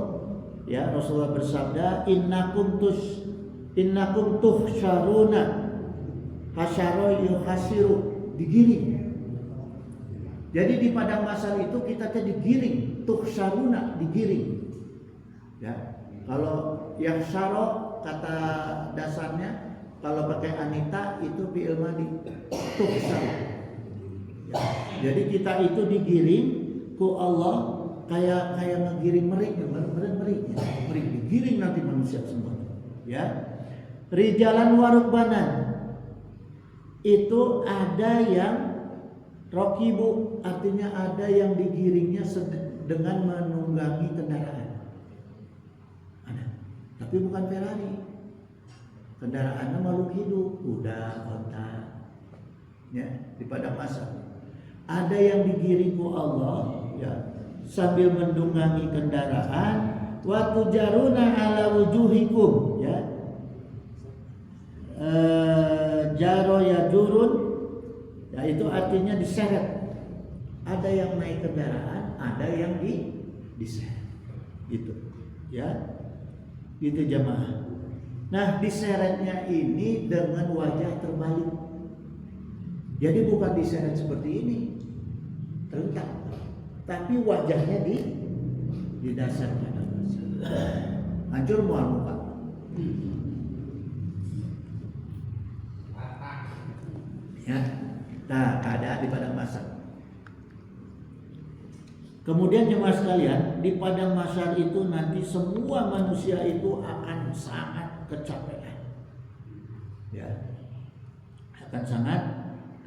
Speaker 1: Ya, Rasulullah bersabda, innakum tuhsyaruna hasyara yuhasiru, digiring. Jadi di padang mahsyar itu kita digiring, tuhsyaruna, digiring. Ya. Kalau yang syaro kata dasarnya, kalau pakai anita itu fi'il madhi, tuhsyar. Ya. Jadi kita itu digiring ku Allah kayak ngegiring merik, digiring nanti manusia semua. Ya. Rijalan warukbanan, itu ada yang rokibu, artinya ada yang digiringnya dengan menunggangi kendaraan. Ada, tapi bukan Ferrari. Kendaraannya makhluk hidup, kuda, onta. Ya, di padang mahsyar. Ada yang digiring ku Allah, ya, sambil menunggangi kendaraan. Wa tujaruna ala wujuhikum, ya. Jaro yajurun, ya, itu artinya diseret. Ada yang naik kendaraan, ada yang diseret. Gitu. Ya. Gitu jamaah. Nah, diseretnya ini dengan wajah terbalik. Jadi bukan diseret seperti ini, terentang, tapi wajahnya di dasar pada hancur mual muka. Ya, nah keadaan di padang mahsyar. Kemudian jemaah sekalian, di padang mahsyar itu nanti semua manusia itu akan sangat kecapean. Ya, akan sangat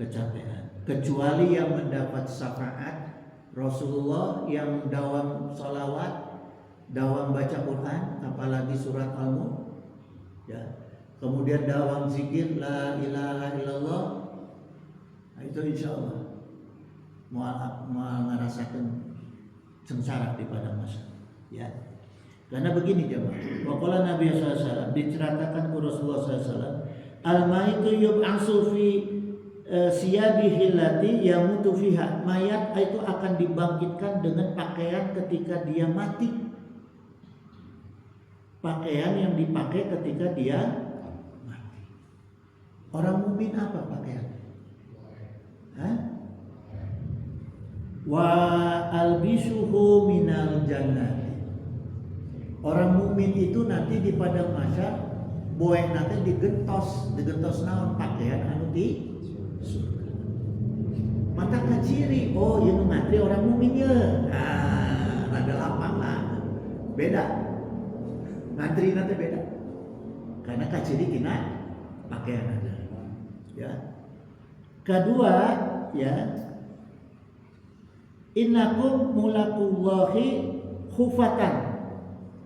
Speaker 1: kecapean. Kecuali yang mendapat syafaat Rasulullah yang dawam salawat, dawam baca Quran, apalagi surat Al-Mulk. Ya, kemudian dawam zikir la ilaha illallah. Nah, itu insya Allah mau ngerasakan sengsara di padang mahsyar, ya. Karena begini jemaah, waqala Nabi SAW diceritakan ke Rasulullah SAW, al-maitu yub'atsu fi siyabihi allati yamutu fiha. Mayat itu akan dibangkitkan dengan pakaian ketika dia mati. Pakaian yang dipakai ketika dia mati. Orang mukmin apa pakaian? Wa albisuhu minal jannah. Orang mukmin itu nanti di padang mahsyar boe nanti digentos naon pakaian anu di surga. Mata kaciri, oh ieu ngantri orang mukmin ye. Nah, rada lapang lah. Beda. Ngantri nanti beda. Karena kaciri tina pakaian ada. Ya. Kedua, ya, innakum mulaqullahi khufatan.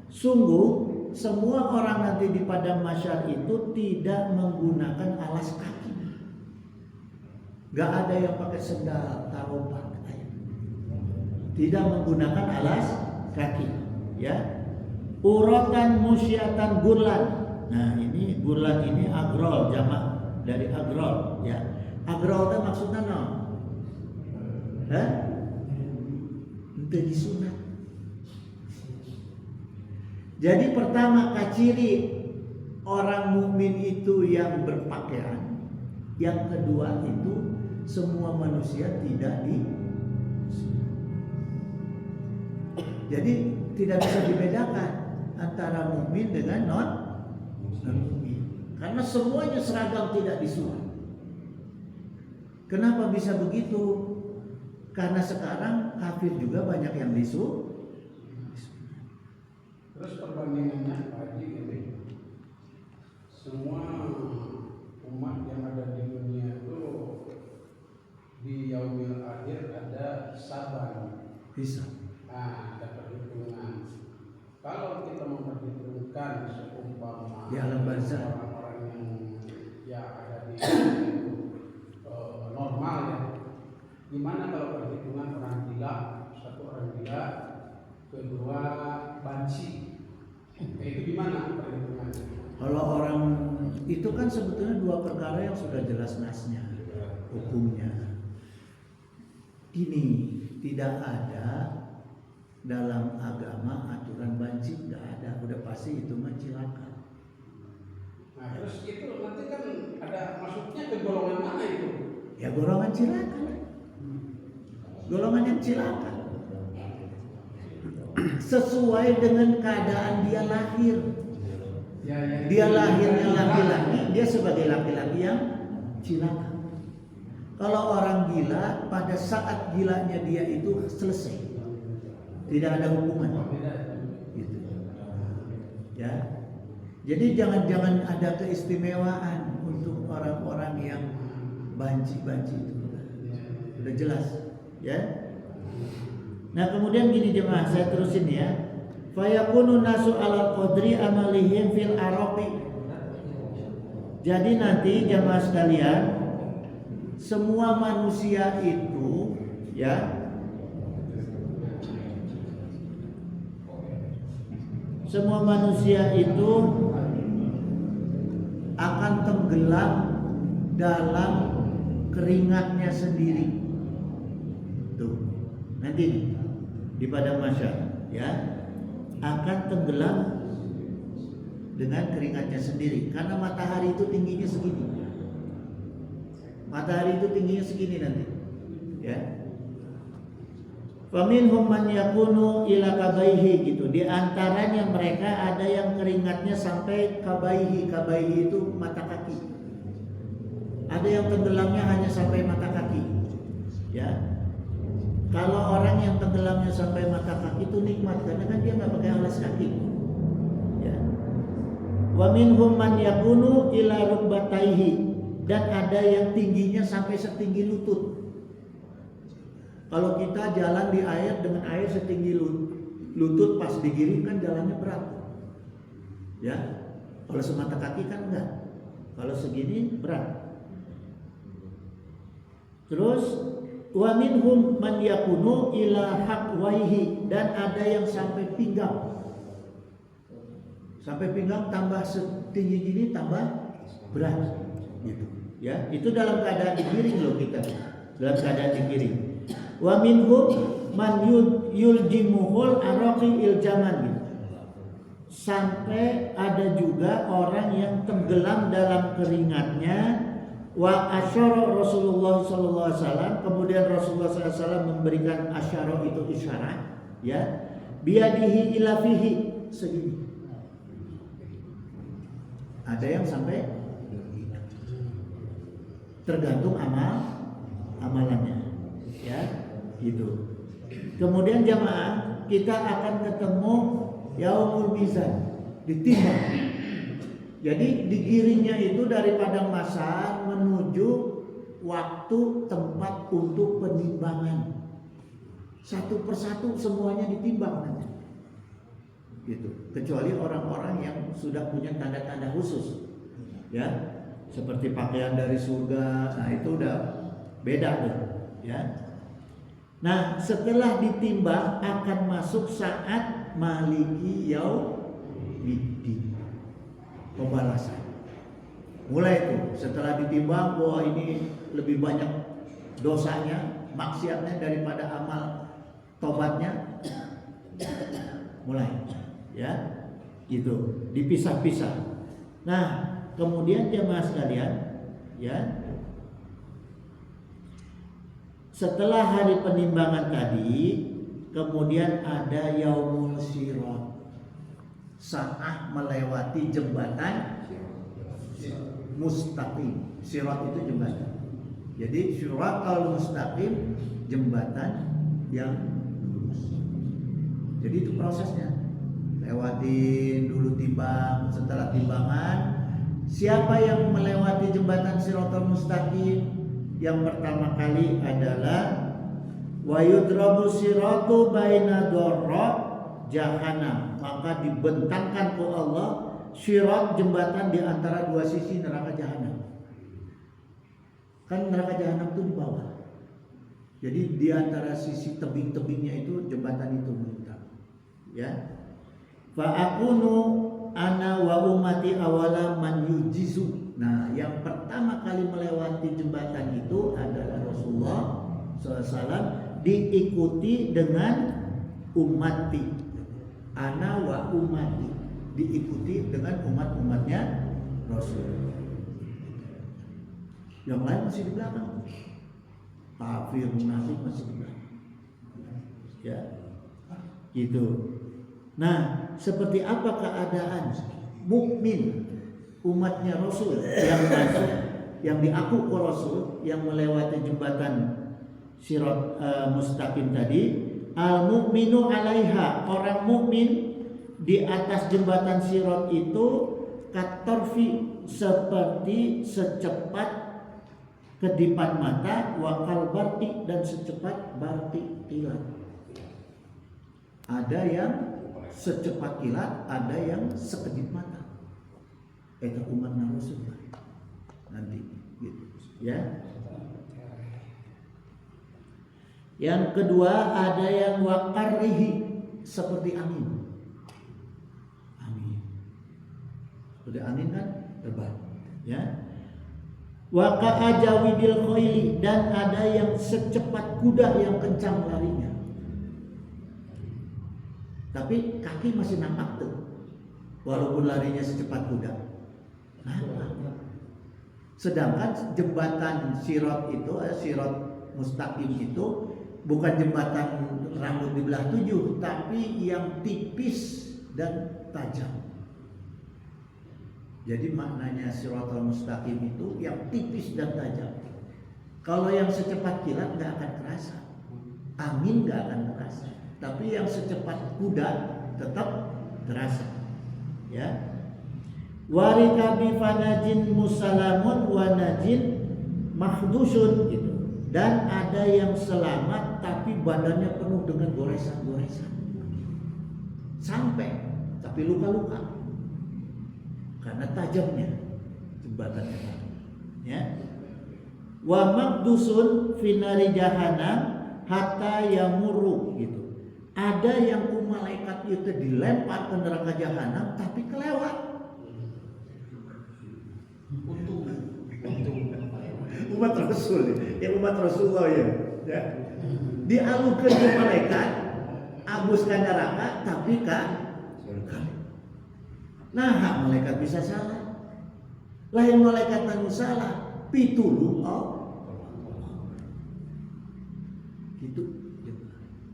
Speaker 1: Sungguh semua orang nanti di padang mahsyar itu tidak menggunakan alas kaki. Gak ada yang pakai sendal, tarobat, tidak menggunakan alas kaki, ya. Uratan musyatan gurlan. Nah ini gurlan ini agrol, jamak dari agrol, ya. Agrol itu maksudnya no? Itu disunat. Jadi pertama ciri orang mukmin itu yang berpakaian. Yang kedua itu semua manusia tidak jadi tidak bisa dibedakan antara mukmin dengan non mukmin. Karena semuanya seragam tidak disunat. Kenapa bisa begitu? Karena sekarang kafir juga banyak yang disunat.
Speaker 2: Terus perbandingannya Pak Haji ini, semua umat yang ada di dunia itu di yaumil akhir ada hisaban.
Speaker 1: Bisa.
Speaker 2: Nah, ada perhitungan. Kalau kita memperhitungkan seumpama
Speaker 1: di alam barzakh
Speaker 2: orang-orang yang ada di normal ya. Gimana kalau perhitungan orang gila, satu orang gila, kedua banci. Itu gimana perhitungannya? Kalau
Speaker 1: orang itu kan sebetulnya dua perkara yang sudah jelas nasnya hukumnya. Ini tidak ada dalam agama aturan banci, tidak ada. Udah pasti itu mah cilaka.
Speaker 2: Nah terus itu nanti kan ada masuknya ke golongan mana itu?
Speaker 1: Ya golongan cilaka. Golongan yang cilaka. Sesuai dengan keadaan dia lahir. Dia lahirnya laki-laki, dia sebagai laki-laki yang cilaka. Kalau orang gila, pada saat gilanya dia itu selesai, tidak ada hukuman. Gitu. Ya. Jadi jangan ada keistimewaan untuk orang-orang yang banci-banci itu. Sudah jelas, ya. Nah kemudian gini jemaah, saya terusin ya. Fayakunu nasu ala qadri amalihim fil araqi. Jadi nanti jemaah sekalian, semua manusia itu, ya, semua manusia itu akan tenggelam dalam keringatnya sendiri. Tuh, nanti di padang mahsyar, ya, akan tenggelam dengan keringatnya sendiri. Karena matahari itu tingginya segini. Matahari itu tingginya segini nanti. Ya. Faminhum man yakunu ila kabaihi gitu. Di antaranya mereka ada yang keringatnya sampai kabaihi. Kabaihi itu mata kaki. Ada yang tenggelamnya hanya sampai mata kaki. Ya. Kalau orang yang tenggelamnya sampai mata kaki itu nikmat karena kan dia nggak pakai alas kaki. Ya. Wa minhum man yakunu ila rukbataihi, dan ada yang tingginya sampai setinggi lutut. Kalau kita jalan di air dengan air setinggi lutut pas digiring kan jalannya berat. Ya. Kalau semata kaki kan enggak. Kalau segini berat. Terus wa minhum man yakunu ila haqwaihi, dan ada yang sampai pinggang. Sampai pinggang tambah setinggi gini tambah berat gitu. Ya, itu dalam keadaan digiring loh kita. Dalam keadaan digiring. Wa minhum man yuljimuhul araqi iljaman gitu. Sampai ada juga orang yang tenggelam dalam keringatnya. Wa asyara Rasulullah sallallahu alaihi wasallam, kemudian Rasulullah sallallahu alaihi wasallam memberikan asyara itu isyarat, ya, biadihi ila fihi segini. Ada yang sampai tergantung amalannya, ya, gitu. Kemudian jamaah kita akan ketemu yaumul mizan, ditimbang. Jadi digiringnya itu dari padang mahsyar menuju waktu tempat untuk penimbangan. Satu persatu semuanya ditimbang nanti. Gitu. Kecuali orang-orang yang sudah punya tanda-tanda khusus. Ya, seperti pakaian dari surga. Nah, itu udah beda tuh, ya. Nah, setelah ditimbang akan masuk saat maliki yaumiddin. Pembalasan. Mulai itu setelah ditimbang, wah ini lebih banyak dosanya, maksiatnya daripada amal tobatnya. Mulai, ya, gitu, dipisah-pisah. Nah, kemudian jemaah sekalian, ya, setelah hari penimbangan tadi, kemudian ada yaumul sirat. Saat melewati jembatan mustaqim. Sirat itu jembatan. Jadi siratal mustaqim, jembatan yang lurus. Jadi itu prosesnya. Lewatin dulu timbang, setelah timbangan, siapa yang melewati jembatan siratal mustaqim? Yang pertama kali adalah wa yudrabu siratu baina dharra jahannam. Maka dibentangkan oleh Allah sirat, jembatan di antara dua sisi neraka jahanam. Kan neraka jahanam itu di bawah. Jadi di antara sisi tebing-tebingnya itu jembatan itu melintang. Ya. Fa akunu ana wa ummati awala man yujizu. Nah, yang pertama kali melewati jembatan itu adalah Rasulullah SAW, diikuti dengan ummati. Ana wa ummati, diikuti dengan umat-umatnya Rasul. Yang lain masih di belakang. Kafir, munafik masih di belakang. Ya, gitu. Nah, seperti apa keadaan mukmin umatnya Rasul yang masuk, yang diaku oleh Rasul, yang melewati jembatan sirat mustaqim tadi? Al-mu'minu 'alaiha, orang mukmin di atas jembatan sirat itu katorfi, seperti secepat kedipan mata, wa kalbarti, dan secepat barti kilat. Ada yang secepat kilat, ada yang sekedip mata. Itu umat Rasul nanti, gitu, ya. Yang kedua ada yang waqarrihi, seperti angin. Angin. Seperti angin kan terbang, ya. Wa ka'ajawidil khayli, dan ada yang secepat kuda yang kencang larinya. Tapi kaki masih nampak tuh. walaupun larinya secepat kuda. Kenapa? Sedangkan jembatan Sirat itu, Sirat Mustaqim itu bukan jembatan rambut dibelah 7, tapi yang tipis dan tajam. Jadi maknanya Siratal Mustaqim itu yang tipis dan tajam. Kalau yang secepat kilat nggak akan terasa, angin nggak akan terasa. Tapi yang secepat kuda tetap terasa. Ya. Warikabi fanajin musalamun wa najin makhdusun gitu. Dan ada yang selamat tapi badannya penuh dengan goresan-goresan. Sampai tapi luka-luka. Karena tajamnya jembatannya. Ya. Wa makdusun finari jahannam hatta yamurru gitu. Ada yang malaikat itu dilempar ke neraka jahanam tapi kelewat. Untung umat Rasul ya, umat Rasulullah ya. Dialungkan ke malaikat, abuskan neraka tapi nah malaikat bisa salah. Lain malaikat nanu salah, pitulung gitu.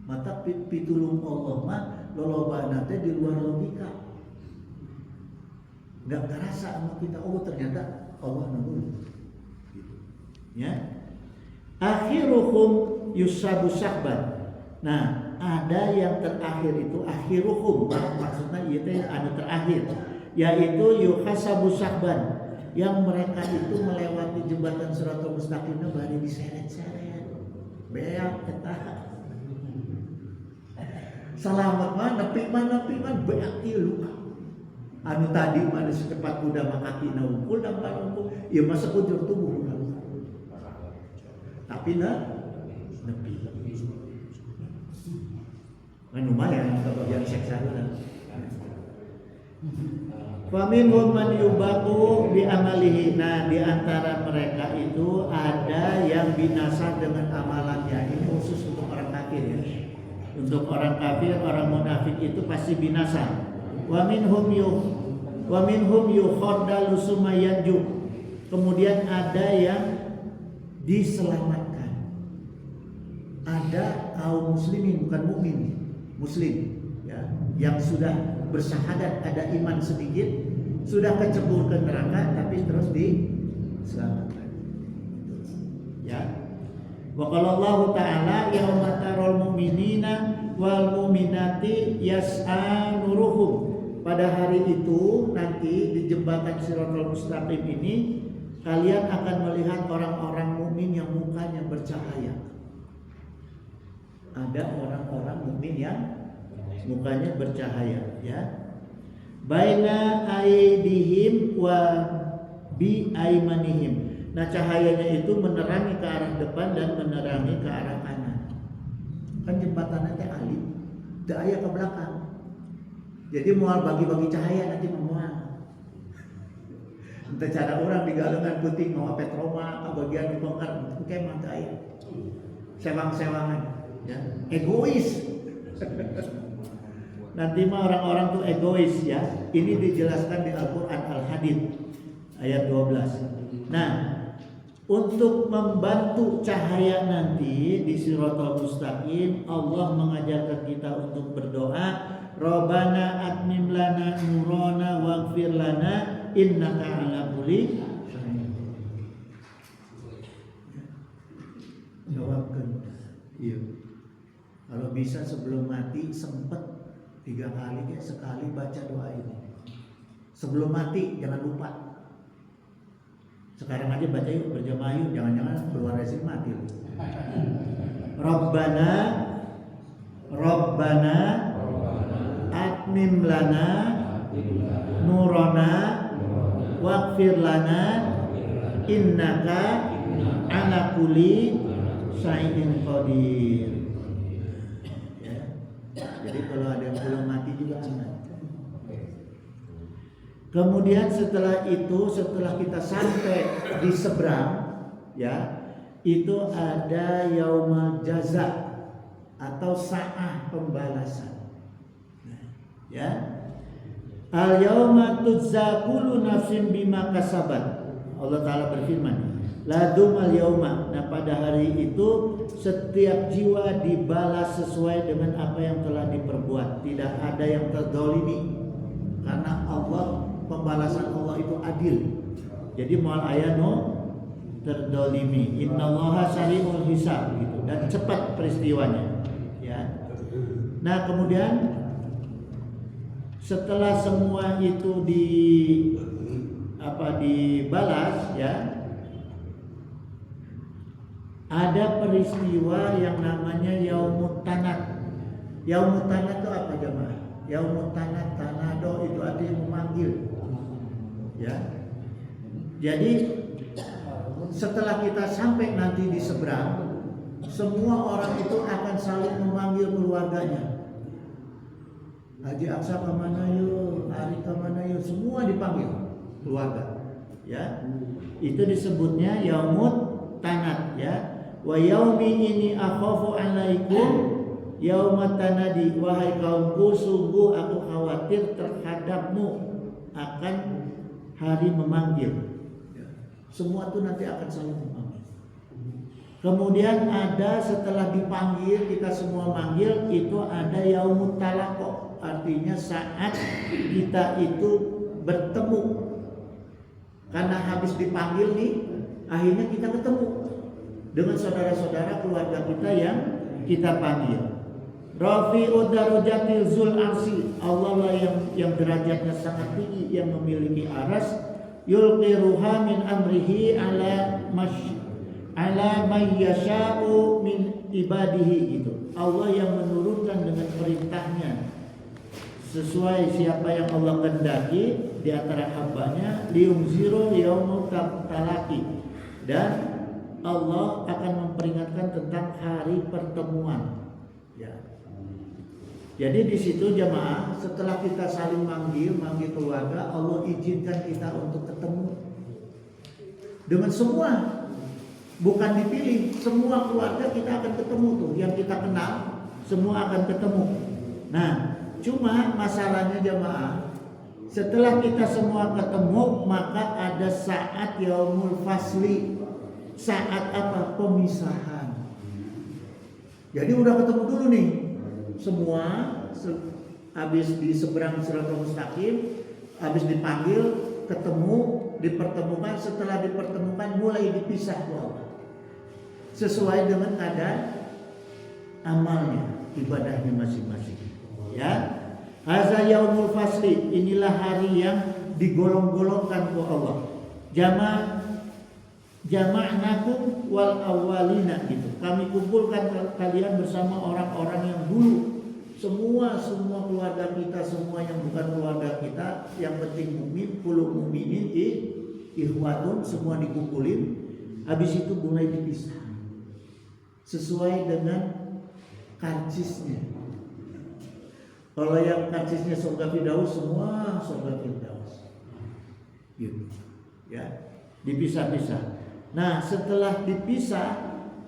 Speaker 1: Mata pitulung Allah mah lolobana teh di luar logika. Nggak terasa sama kita, oh ternyata Allah nunggu gitu. Ya. Akhiruhum yusabu sakban. Nah, ada yang terakhir itu akhiruhum, maksudnya itu anu terakhir, yaitu yuhasabu sakban, yang mereka itu melewati jembatan Siratal Mustaqimnya bari diseret-seret. Beak eta. Selamat mana nepi beak ieu luka. Anu tadi mana secepat kuda makaki naungkul dan palungkul, ya masa ujur tubuh luka. Tapi nepi. Lumayan kebagian seksa lah. Faminhum man yubaqu bi amalihi. Nah, di antara mereka itu ada yang binasa dengan amalannya. Ini khusus untuk orang kafir ya. Untuk orang kafir, orang munafik itu pasti binasa. Wa minhum yukhardalu summa yanju. Kemudian ada yang diselamatkan. Ada kaum muslimin, bukan mukmin, muslim ya, yang sudah bersyahadat, ada iman sedikit, sudah kecebur ke neraka tapi terus diselamatkan. Ya. Wa qala Allah Ta'ala yauma taral mu'minina wal mu'minati yas'a nuruhum. Pada hari itu nanti di jembatan Siratal Mustaqim ini kalian akan melihat orang-orang mukmin yang mukanya bercahaya. Ada orang-orang mukmin yang mukanya bercahaya ya. Baina aidihim wa bi aimanihim. Nah, cahayanya itu menerangi ke arah depan dan menerangi ke arah kanan. Kan jembatannya teh alit, teu aya ke belakang. Jadi mual bagi-bagi cahaya nanti memual. Entah cara orang digalungan putih mau petroma ke bagian dibongkar kayak mah teu aya. Sewang-sewangan ya, egois. Nanti mah orang-orang tuh egois ya. Ini dijelaskan di Al-Qur'an Al-Hadid ayat 12. Nah, untuk membantu cahaya nanti di Siratal Mustaqim, Allah mengajarkan kita untuk berdoa, Rabbana atmim lana nurana waghfir lana innaka ala kulli syai'in. Jawabkan. Iya. Kalau bisa sebelum mati sempet 3 kali ya, sekali baca doa ini. Sebelum mati jangan lupa. Sekarang aja baca yuk berjamaah yuk, jangan-jangan keluar dari sini mati. Rabbana atmim lana nurana waghfir lana innaka ala kulli syai'in qadir. Ya. Jadi kalau ada yang belum mati juga aman. Kemudian setelah itu, setelah kita sampai di seberang, ya, itu ada yaumul jaza atau saat pembalasan. Ya, Al yauma tujza kullu nafsin bima kasabat. Allah Ta'ala berfirman, ladum al yauma. Nah pada hari itu setiap jiwa dibalas sesuai dengan apa yang telah diperbuat. Tidak ada yang terzalimi, karena Allah, pembalasan Allah itu adil. Jadi moal ayano terzalimi. Innallaha sari'ul hisab gitu, dan cepat peristiwanya. Ya. Nah kemudian setelah semua itu dibalas, ya, ada peristiwa yang namanya Yaumut Tanad. Yaumut Tanad itu apa jemaah? Yaumut Tanad, tanado itu artinya memanggil. Ya. Jadi setelah kita sampai nanti di seberang, semua orang itu akan saling memanggil keluarganya. Haji Aksa kemana yuk, Ari kemana yuk, semua dipanggil keluarga. Ya, itu disebutnya Yaumut Tanad. Ya, wa yaumi ini akhafu alaikum yaumat tanadi. Wahai kaumku, sungguh aku khawatir terhadapmu akan hari memanggil. Semua itu nanti akan saling memanggil. Kemudian ada setelah dipanggil, kita semua manggil, itu ada Yaumut Talaqo. Artinya saat kita itu bertemu, karena habis dipanggil nih, akhirnya kita ketemu dengan saudara-saudara keluarga kita yang kita panggil. Rafi'ud darajatil zul arsi. Allah lah yang derajatnya sangat tinggi, yang memiliki aras. Yulqi ruha min amrihi ala may yasha'u min ibadihi gitu. Allah yang menurunkan dengan perintahnya sesuai siapa yang Allah kehendaki di antara hambanya, liumziru yaumut talaqi, dan Allah akan memperingatkan tentang hari pertemuan. Ya. Jadi di situ jemaah, setelah kita saling manggil keluarga, Allah izinkan kita untuk ketemu dengan semua, bukan dipilih, semua keluarga kita akan ketemu tuh, yang kita kenal semua akan ketemu. Nah, cuma masalahnya jemaah, setelah kita semua ketemu, maka ada saat yaumul fasli. Saat apa? Pemisahan. Jadi udah ketemu dulu nih semua, habis di seberang Siratal Mustaqim, habis dipanggil, ketemu, dipertemukan. Setelah dipertemukan mulai dipisah sesuai dengan keadaan amalnya, ibadahnya masing-masing. Ya, hadza yaumul fasli. Inilah hari yang digolong-golongkan oleh Allah. Jama'nakum wal awwalina gitu. Kami kumpulkan kalian bersama orang-orang yang dulu. Semua keluarga kita, semua yang bukan keluarga kita, yang penting mukmin, kullu mukminin ikhwatun, semua dikumpulin. Habis itu mulai dipisah sesuai dengan karcisnya. Kalau yang karcisnya surga Firdaus, semua surga Firdaus. Gitu. Ya, dipisah-pisah. Nah, setelah dipisah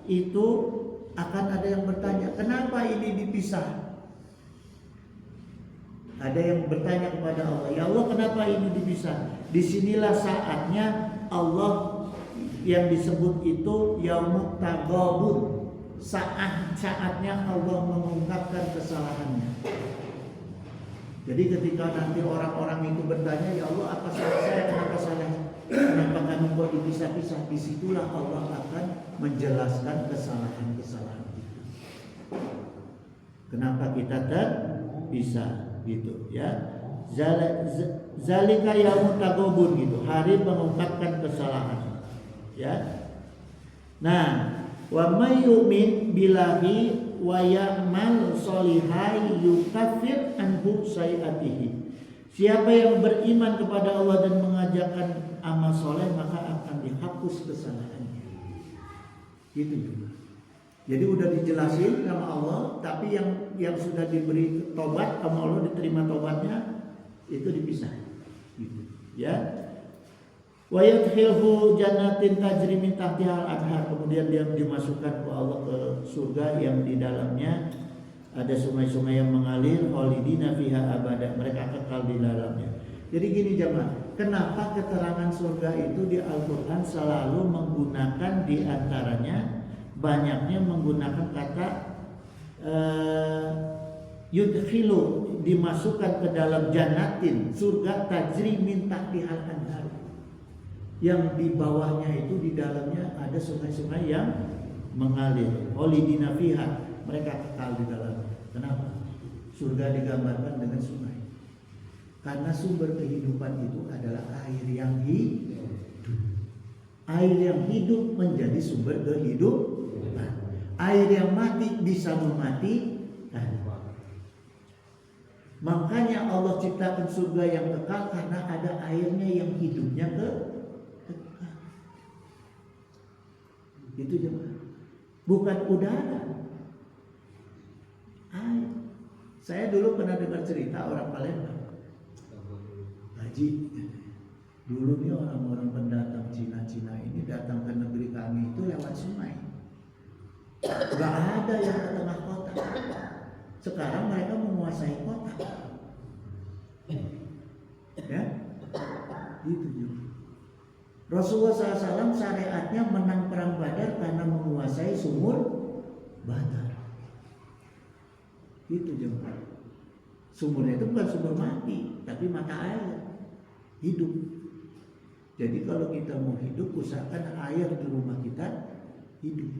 Speaker 1: itu akan ada yang bertanya, kenapa ini dipisah? Ada yang bertanya kepada Allah, ya Allah, kenapa ini dipisah? Disinilah saatnya Allah yang disebut itu Yaumut Taghabun. Saatnya Allah mengungkapkan kesalahannya. Jadi ketika nanti orang-orang itu bertanya, ya Allah, apa salah saya, kenapa salah, kenapa kami kok dipisah-pisah? Disitulah Allah akan menjelaskan kesalahan-kesalahan kita. Kenapa kita terpisah gitu ya? Zalika yaumut taghabun gitu, hari mengungkapkan kesalahan. Ya. Nah, wa may yu'min billahi wa ya'mal sholihan yukaffir anhu sayiatihi. Siapa yang beriman kepada Allah dan mengajarkan amal soleh, maka akan dihapus kesalahannya. Gitu juga. Jadi udah dijelasin sama Allah, tapi yang sudah diberi tobat sama Allah, diterima tobatnya, itu dipisah. Gitu. Ya. Wa yadkhilhu jannatin tajri min tahtiha al-anhar. Kemudian dia dimasukkan ke Allah ke surga yang di dalamnya ada sungai-sungai yang mengalir, khalidina fiha abada. Mereka kekal di dalamnya. Jadi gini jemaah, kenapa keterangan surga itu di Al-Quran selalu menggunakan diantaranya banyaknya menggunakan kata yudkhilu, dimasukkan ke dalam jannatin, surga tajri min tahtihal anhar, yang di bawahnya itu di dalamnya ada sungai-sungai yang mengalir. Khalidina fiha, mereka kekal di dalam. Kenapa? Surga digambarkan dengan sungai. Karena sumber kehidupan itu adalah air yang hidup. Air yang hidup menjadi sumber kehidupan. Air yang mati bisa mematikan. Makanya Allah ciptakan surga yang kekal karena ada airnya yang hidupnya kekal. Itu jemaah. Bukan udara. Air. Saya dulu pernah dengar cerita orang Palembang. Haji, dulu nih orang-orang pendatang Cina-Cina ini datang ke negeri kami itu lewat sungai. Gak ada yang ke tengah kota. Sekarang mereka menguasai kota. Ya, gitu juga. Rasulullah SAW syariatnya menang perang Badar karena menguasai sumur Badar. Itu juga. Sumurnya itu bukan sumber mati, tapi mata air. Hidup. Jadi kalau kita mau hidup, usahakan air di rumah kita hidup.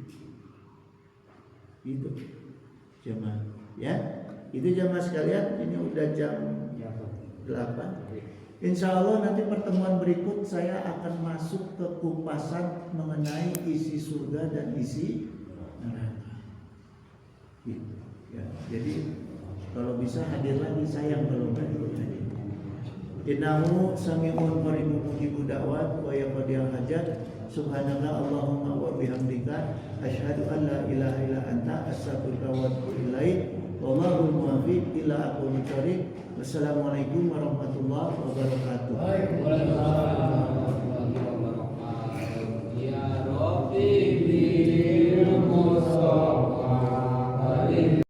Speaker 1: Itu jemaah, ya. Itu jemaah sekalian, ini udah jam 8. Insya Allah nanti pertemuan berikut saya akan masuk ke kupasan mengenai isi surga dan isi neraka. Gitu. Ya. Jadi kalau bisa hadir lagi, sayang kalau nggak hadir. Innahu sami'un qaribun mujibud da'wat wa yaqdiyal hajat. Subhanallah Allahumma wa bihamdika asyhadu an la ilaha illa anta astaghfiruka wa atubu ilaik. Wallahu muwaffiq ila aqwamit thoriq. Wassalamualaikum warahmatullahi wabarakatuh.